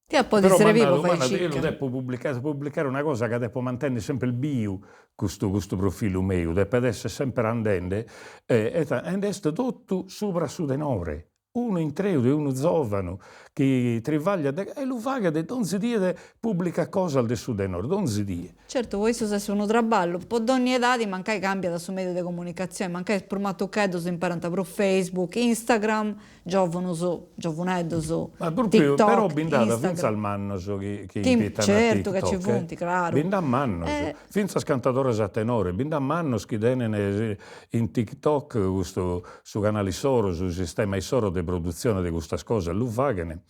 Che può essere vivo, fai io chic. devo pubblicare una cosa che devo mantenere sempre il bio, questo profilo mio, deve essere sempre andente, e è tutto sopra su denore. Uno in tre di uno giovane che trivaglia e lo fa che donzi die pubblica cosa al de su denore, donzi die. Certo, questo è uno traballo, po' d'ogni età di mancai cambia da su medio di comunicazione, mancai spromato che si imparano per Facebook, Instagram, giovaneddos, Ma proprio, TikTok, però bindata Instagram. finza al manno che Certo TikTok, che ci funti, claro. Binda manno, finza scantatore a tenore, binda manno che tenen in TikTok questo su canali Soro, sul sistema Soro di produzione di queste cose, lo fagene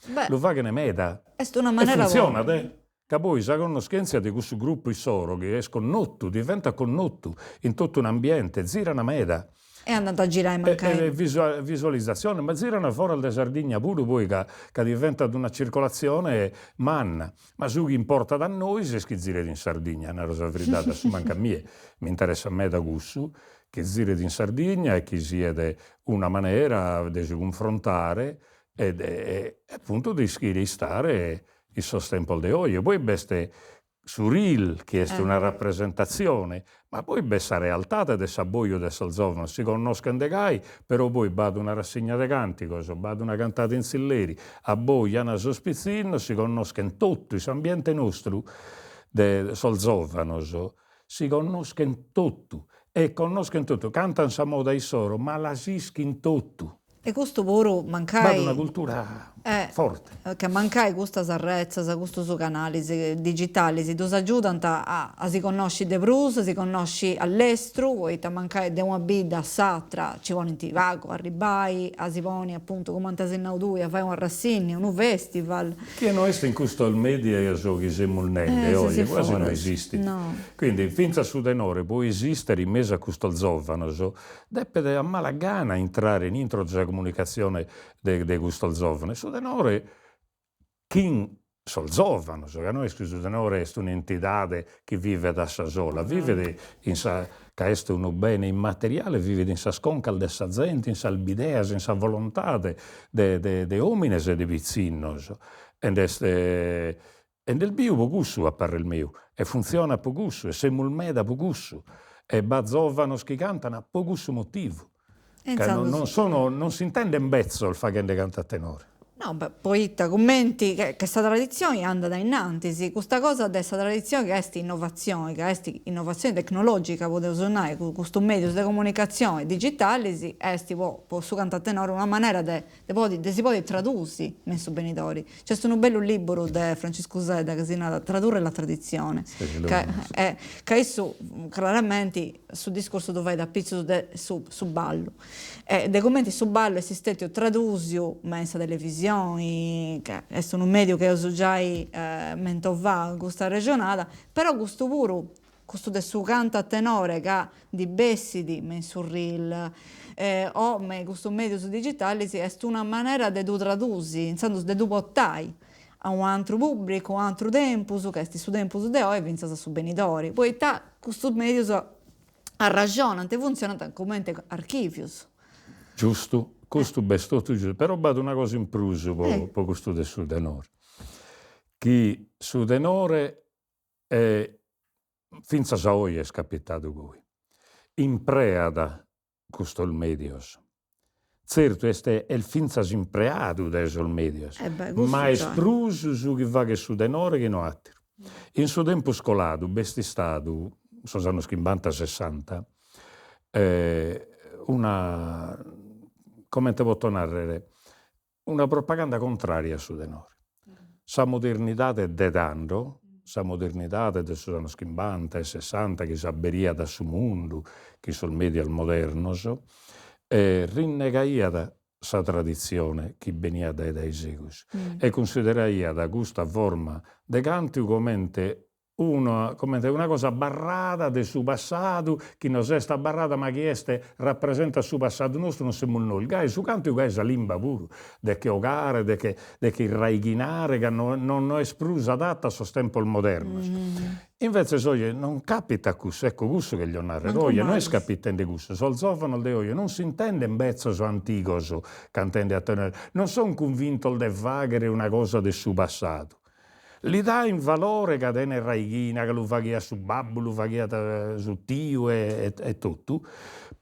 meda. È una E maniera funziona, che poi sa conoscenza di questo gruppo Soro che è connotto, diventa connotto in tutto un ambiente, gira una meda. è andato a girare mancai. Visualizzazione, ma girano fuori da Sardegna pure poi che diventa una circolazione manna. Ma su chi importa da noi se che gira in Sardegna, una cosa verità, su manca a me, mi interessa a me da gusto, che gira in Sardegna e che sia una maniera di confrontare e appunto di stare il sostempo di oggi. Poi beste su Reel, che è una rappresentazione, ma poi questa realtà del sabboio del giovane si conoscono de gai, però poi vado una rassegna di cantico, vado una cantata in silleri, a voi una sospizzino, si conoscono tutto, l'ambiente nostro sol giovane, si conoscono tutto, e conoscono tutto, cantano sa moda Soro, ma la sischi tutto. E questo pure mancai. Vado una cultura forte. Che mancai queste arrezzas, questi canali digitali, si ti aiutano a si conosci de brus, si conosci all'estero, e mancai de una bida satra, ci vuole in tivago, arribai, a si poni appunto come antasinau tu, a fare un rassegno, un festival. Che non è in questo il media e so che siamo il nende, oggi quasi non esiste. No. Quindi finza su denore può esistere in mezzo a questo giovane, deve a mala gana entrare in intro della comunicazione di questo giovane. Su denore, chi sol giovane, che noi su denore è un'entità che vive da sa sola, vive in sa che è un bene immateriale, vive in sa sconcal de sa gente, in sa albideas, in sa volontà de homines e de vizinos. E nel bio pogussu appare il mio, e funziona pogussu, e semul meda pogussu, e bazovanos che cantano pogussu motivo. Non si intende in bezzo il fa che canta a tenore. No, beh, poi ti commenti che questa tradizione è andata innanzi, sì. Questa cosa di questa tradizione che è innovazione, che è innovazione tecnologica, potete usare questo medio di comunicazione digitale, sì, è può su cantare tenore una maniera di si può tradursi messo benitori. C'è un bello libro di Francesco Zeda che si chiama Tradurre la tradizione, Sì, lo che conosco. è chiaramente sul discorso dove vai da pizzo su ballo. Dei commenti su ballo esistenti o tradusio mensa televisione, che è un medio che uso già mento va questa regionata, però questo puro, questo del suo canto a tenore che di Bessidi, mensurril, o questo medio su digitale, è una maniera di tradursi, in senso di portare a un altro pubblico, a un altro tempo, che su tempo de oggi vinza su benitori. Poi questo medio ha ragione, funziona come archivios. Giusto, questo è tutto giusto. Però vado una cosa in più per questo del Sudenore. Che Sudenore è, finza a oggi è capitato qui. In preada questo il medios. Certo, è il finza impreado adesso il medios. Ma è spruso su chi va che Sudenore che no altro. In suo tempo scolato, besti stato, sono anni 50-60, una, come te posso narrare, una propaganda contraria a Sudenore. Sa modernità de tanto, sa modernità de sono anni 50 e 60 che s'abberia da su mondo, che sono media moderno, rinnegaia sa tradizione che venia dai secoli e consideraia da questa forma de canto come una cosa barrata del suo passato, che non è sta barrata ma che rappresenta il suo passato nostro, non siamo noi. Il suo canto è la lingua pure, di che ogare, di che raighinare, che non è esprusa adatta a suo tempo moderno. Invece non capita questo, ecco questo che gli ho narrato, non è capitando questo, sul zofano di oggi non si intende in bezzo su antico, che intende a tenere, non sono convinto di fare una cosa del suo passato. Li dà in valore che tiene raighina, che lo fa su babbo, lo fa su tio e tutto,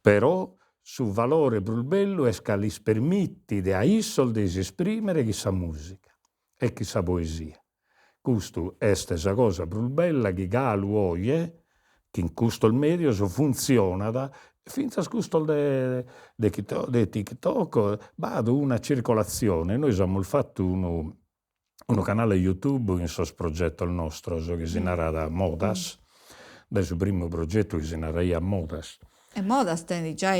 però su valore più bello è che li permette di aissol di esprimere chissà musica e chissà poesia. Questo è questa cosa più bella che Galu oggi, che in questo il medio funziona finché a questo di TikTok vado una circolazione. Noi abbiamo fatto uno canale YouTube in sos progetto il nostro, che si narra Modas, del suo primo progetto che si narra Modas. E moda stendi già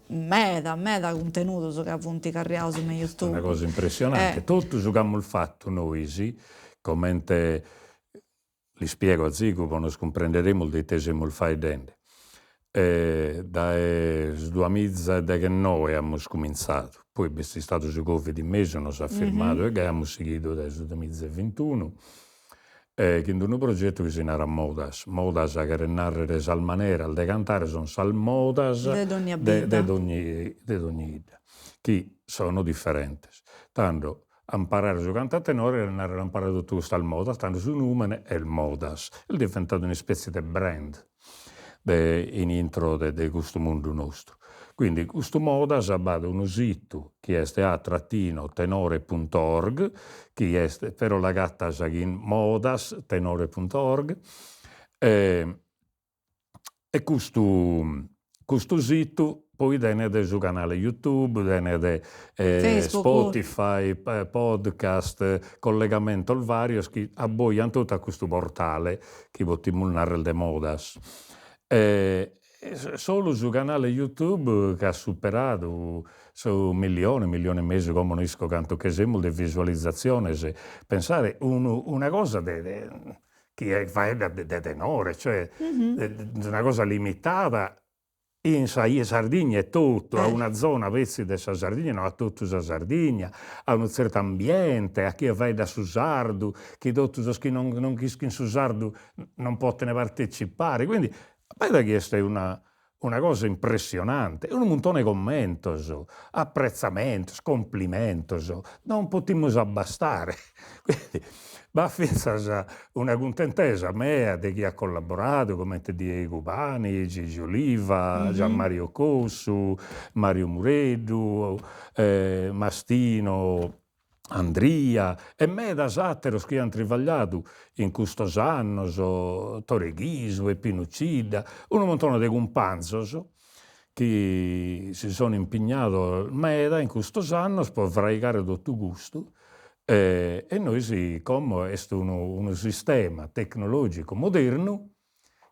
meda contenuto che appunto carriamo su YouTube. Una cosa impressionante. Tutto ciò che abbiamo fatto noi, sì, come li spiego a Zico, non comprenderemo di te se non fai dente. Da 2019 abbiamo cominciato, poi è stato su Covid in mese, non si è fermato e abbiamo seguito dal 2021. Che in un progetto che si narra Modas che narrare sal manera, al de cantare sono sal Modas de ogni ida, che sono differenti. Tanto imparare su cantare tenore e narrare imparare tutto questo al Modas, tanto su numene è il Modas. È diventato una specie di brand in intro di questo mondo nostro. Quindi questo Modas ha un sito che è a-tenore.org, che è però la gatta in modas.tenore.org e questo sito poi tiene sul canale YouTube, tiene Spotify, podcast, collegamento al vario, che abboiano tutto a questo portale che potremmo narrare de Modas. Solo sul canale YouTube che ha superato su milioni e mezzo come non canto che siamo di visualizzazione, pensare una cosa che fa da tenore, cioè una cosa limitata in Sardegna è tutto, a una zona pezzi della Sardegna, non a tutta la Sardegna, a un certo ambiente, a chi va da Susardo, che tutti che non in Susardo non possono partecipare, quindi questa è una cosa impressionante, un montone di commenti, apprezzamenti, complimenti, non potremmo abbastare. Quindi, ma finza una contentezza mea di chi ha collaborato, come Diego Pani, Gigi Oliva, Gianmario Cossu, Mario Mureddu, Mastino, Andria e medas atteros che hanno travagliato in questi anni, Toreghiso e Pinuccida, un montone di cumpanzos che si sono impegnati meda in questi anni per fraigare tutto gusto. E noi, come è un sistema tecnologico moderno,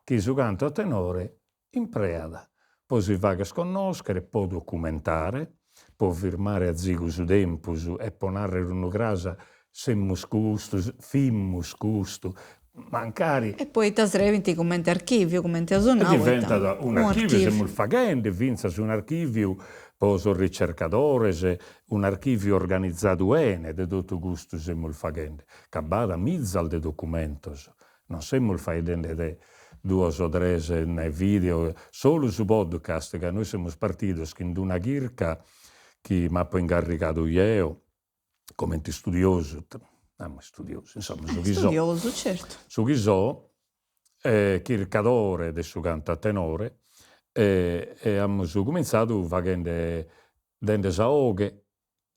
che su canto a tenore impreada. Poi si va a sconoscere, può documentare, può firmare a zigu su tempus e può narrare una grasa semmus custus, fimmus custus, mancari. E poi trasreventi come archivio, come a E diventa un archivio, siamo facendo, vinza su un archivio, poi sono ricercatori, un archivio organizzato bene, di tutto gusto siamo facendo. Cabada mizzal de documentos, non siamo facendo de 2 o 3 video, solo su podcast, che noi siamo partiti in una chirca che mi ha poi incaricato io, come studioso, insomma, su chi studioso, certo. Su chi chircatore del suo canto a tenore, e abbiamo cominciato facendo delle saoghe,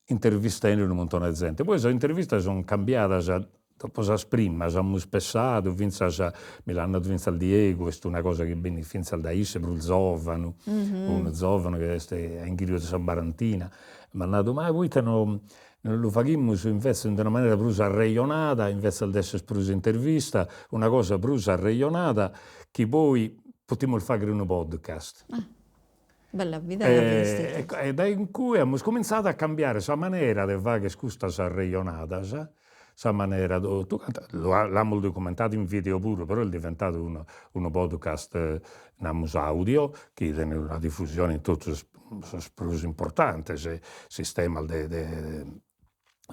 intervistando un montone di gente. Poi le interviste sono cambiate, dopo le prime, abbiamo spessato, mi l'hanno vinto al Diego, questa è una cosa che viene finza da Isse, per il Zovano, un Zovano che è in Chirio di San Barantina. Mi hanno detto, ma voi non lo facciamo invece in una maniera più arreionata, invece di essere più intervista, una cosa più arreionata, che poi potremmo fare un podcast. Bella vita. E da in cui abbiamo cominciato a cambiare la maniera di fare questa arreionata, sa maniera, l'abbiamo documentato in video pure, però è diventato un podcast audio che tiene una diffusione in tutti i più importanti sistemi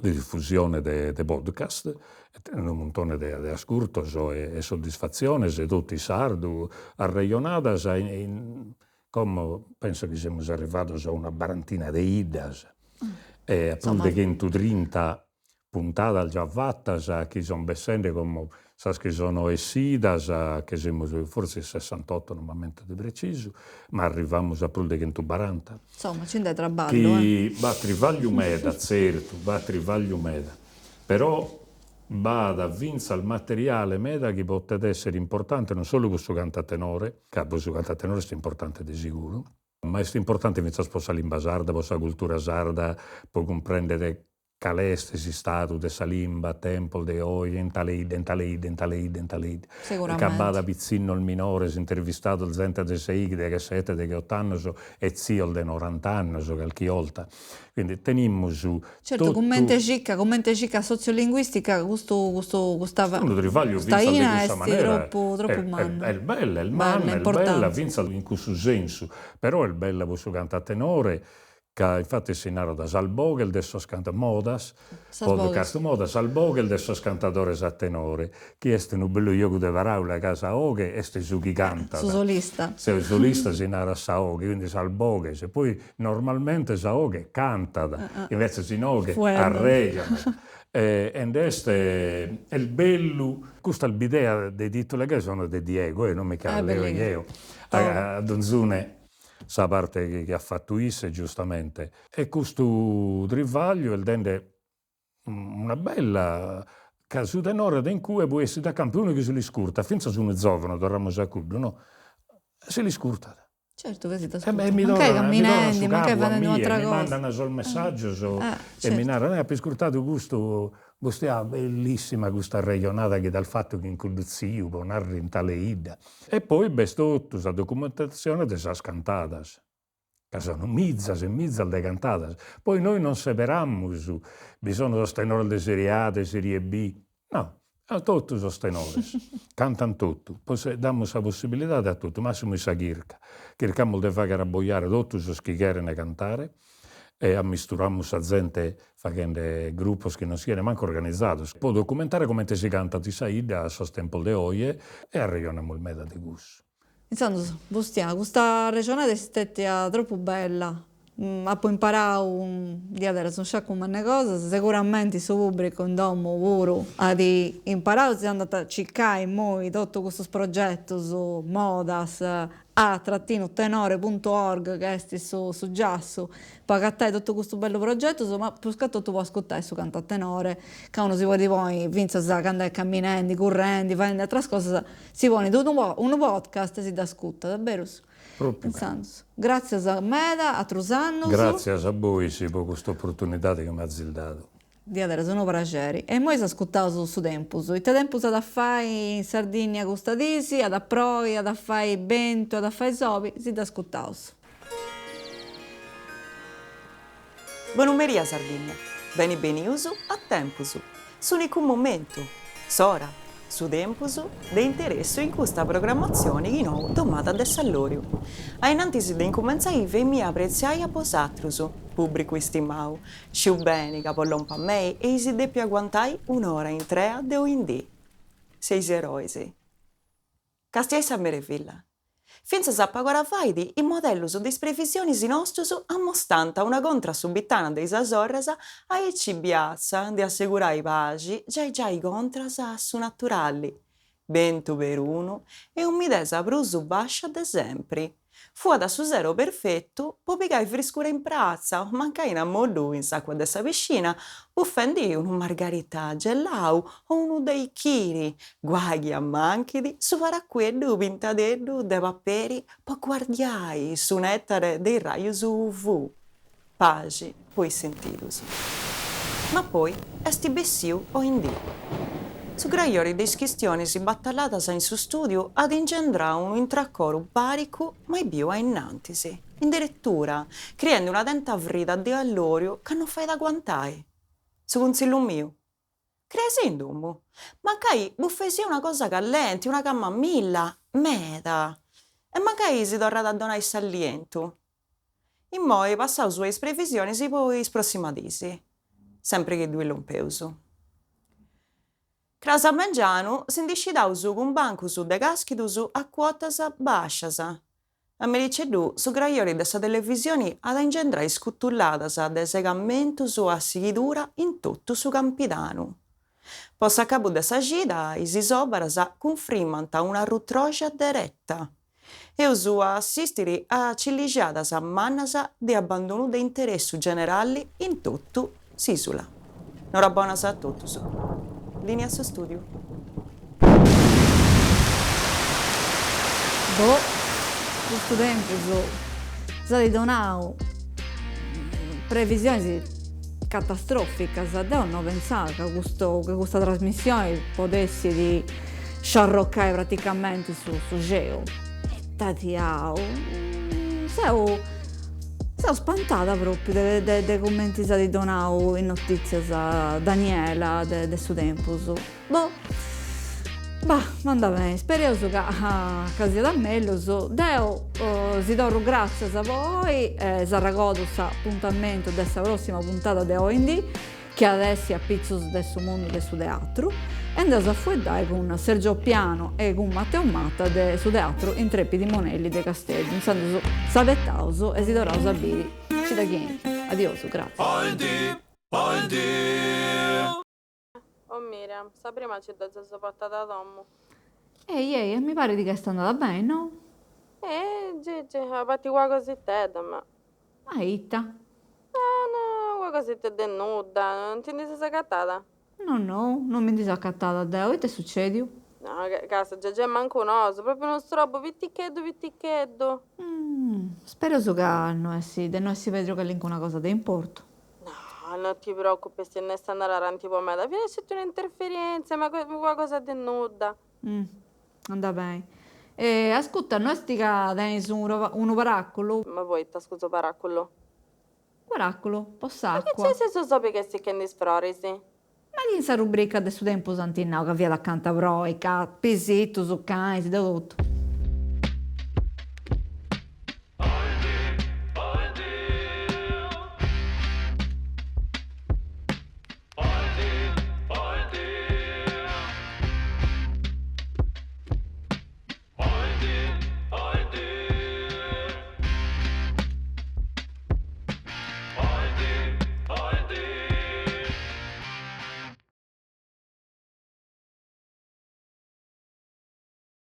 di diffusione dei podcast, e un montone di ascoltos e soddisfazioni, e tutti i sardi, arreionadas, come penso che siamo arrivati a una barantina di idas, e appunto che in 30 puntate già fatte, che sono bessende come che sono essidas, che siamo forse 68 normalmente di preciso, ma arriviamo a più di 140. Insomma, c'è da traballo. Che va a trivaglio meda, certo, va a trivaglio meda, però va a vinza il materiale meda che può essere importante non solo questo cantatenore, che questo cantatenore è importante di sicuro, ma è importante vinza sposare l'imba sarda, la cultura sarda, può comprendere caleste si stato de salimba, tempo de oi, entaleid. Sicuramente. Cabada pizzino il minore, si intervistato il gente de 6, de 7, de 8 anni, e zio de 90 anni, qualche volta. Quindi tenimmo su... Certo, commente cicca sociolinguistica, questa ina è troppo umano. È bella, è bella, vinza in questo senso, però è bella questo cantatenore, che infatti si narra da Salbogel del suo cantatore Modas, podcast Modas, Salbogel del suo cantatore a tenore, che è un bello gioco di parola casa Oghe, e su chi canta. Su solista. Se il solista si narra Saoghe, quindi Salbogel, e poi normalmente Saoghe canta, invece Sinoghe arreggiano. Ed è il bello, questa è l'idea dei titoli che sono di Diego, non mi cambio io, a Donzune. Sa parte che ha fatto Isse, giustamente. E questo trivaglio è dende una bella caso tenore in cui può essere da campione che se li scurta, finché sono giovane, dovremmo sapere, no? Se li scurta. Certo, così da mi manca camminando, manca vanno un'altra mi cosa. mandano solo messaggio certo. mi narrano, ha scurtato questa bellissima questa regionata che dal fatto che in conduzio con narri in tale ida. E poi bestotto la documentazione delle cantatas, che sono mizzas e mizzas de cantatas. Poi noi non separammo su, bisogna sostenere le serie A, le serie B, no. A tutti i tenori, cantano tutto, poi diamo la possibilità a tutto, massimo sa chirca. Cerchiamo di fare rabboiare tutti i che vogliono cantare e ammisturamo la gente facendo gruppi che non siano manco organizzati. Può documentare come si canta di Saida a suo tempo di oie e arriviamo il meda di gusto. Insomma, questa regione è stata troppo bella. Ha poi imparato di avere un sacco di cose, sicuramente il suo pubblico in domo pure ha imparato, si è andato a cercare tutto questo progetto su Modas, a-tenore.org che esti su Giassu pagattai tutto questo bello progetto, ma più che tutto può ascoltare su canto a tenore, che uno si vuole di voi, vince sa cantare camminando, correndo, facendo altre cose, si vuole un podcast si da ascolta, davvero? Proprio. In senso, grazie a Meda, a Trusanno. Grazie a voi sì, per questa opportunità che mi ha dato. Di avere sono piaceri. E noi si ascoltavo su Tempus. Il Tempus ad fare in Sardegna custadisi, ad approi, ad fare bento, ad fare sopi, si da ascoltavo. Bonumeria Sardegna. Beni beniusu a Tempusu. S'unico momento. Sora. Su Tempusu, de interesse in questa programmazione di nuovo domata del Sallorio. Ainanti di incominciare mi apprezzai a posatrusu, pubblico istimau, sciu bene capollon pa me e si deppi agguantai un'ora in trea de oindì. Seis eroisi. Castiai sa merevilla. Finza sappa guarda faidi, in modello su disprevisioni si nostrosu ammostanta una contra subitana dei sasorrasa a ecci biazza di assicurare paci già i contrasa su naturali. Vento per uno e un midesa prusu bascia de sempre. Fu da su zero perfetto, poi pigai frescura in prazza, mancai in ammollu in sacqua dessa piscina, uffendi un margarita gelau o uno dei chiri, guaghi a manchidi, su faracqueddu pintadeddu de papperi, poi guardiai su nettare dei raio su UV. Paci, poi sentirusu. Ma poi, esti bessiu o indì. Su graiori di schistioni si battallatas in su studio ad ingendrà un intracoru barico mai più a innantisi. Addirittura, creando una denta vrida di allorio che non fai da guantai. Su consiglio mio. Cresi in dumbo. Mancai buffesi una cosa callenti, una camomilla, meta. E mancai si torna da donare saliento. In moi passau sue previsioni si poi sprossimatisi. Sempre che due lompeuso. Crasa mangianu si indiscidausu con bancu su de caschidusu a quotas basciasa. A mericeddu su graiori dessa televisioni ad ingendrai scuttullatas de segammentusu a seguidura in tutto su campidanu. Possa a capo dessa gida, i isobaras confirmanta una rutroja diretta. E usu a assistere a cilligiadas mannas di abbandono de interessu generali in tutto s'isula. Nora bonas a tutti. Linea su studio. Questo tempo stati donau previsioni catastrofiche, non pensare che questa trasmissione potesse di sciarroccare praticamente su geo. E tatiao, sono spantata proprio dei commenti di donau in notizie a Daniela del suo tempo. Manda bene, spero che sia da meglio. Deo, si do grazie a voi e sarragodo appuntamento della prossima puntata di OND che adesso è a Pizzos del suo mondo del suo teatro e andiamo a fuedare con Sergio Piano e con Matteo Matta del suo teatro Intrepidi Monelli de Castelli. Insomma, savettauso e si dovrà usabili. Ci da chi? Adioso, grazie. Oh Miriam, sa prima ci da portata Tommo. Ehi, mi pare di che sta andata bene, no? Gigi, ha fatti qualcosa ma... Ma itta. No, qualcosa è nuda, non ti sei scattata? No, non mi disaccattata, Deo, che ti succede? No, casa, già manco un oso, proprio uno strobo, vitticheddo. Spero che non si vede che linka una cosa di importo. No, non ti preoccupi, se ne sta andando avanti po' me. Viene c'è un'interferenza, ma qualcosa di nuda. Andà bene. Ascolta, noi stica dai su un paracolo. Ma poi, scusa, paracolo. Paracolo, Ma poss'acqua. che c'è se so che si che ne sfrorisi? Ma in sa rubrica del suo tempo santinao che via la canta proica, pisito su cani, da tutto.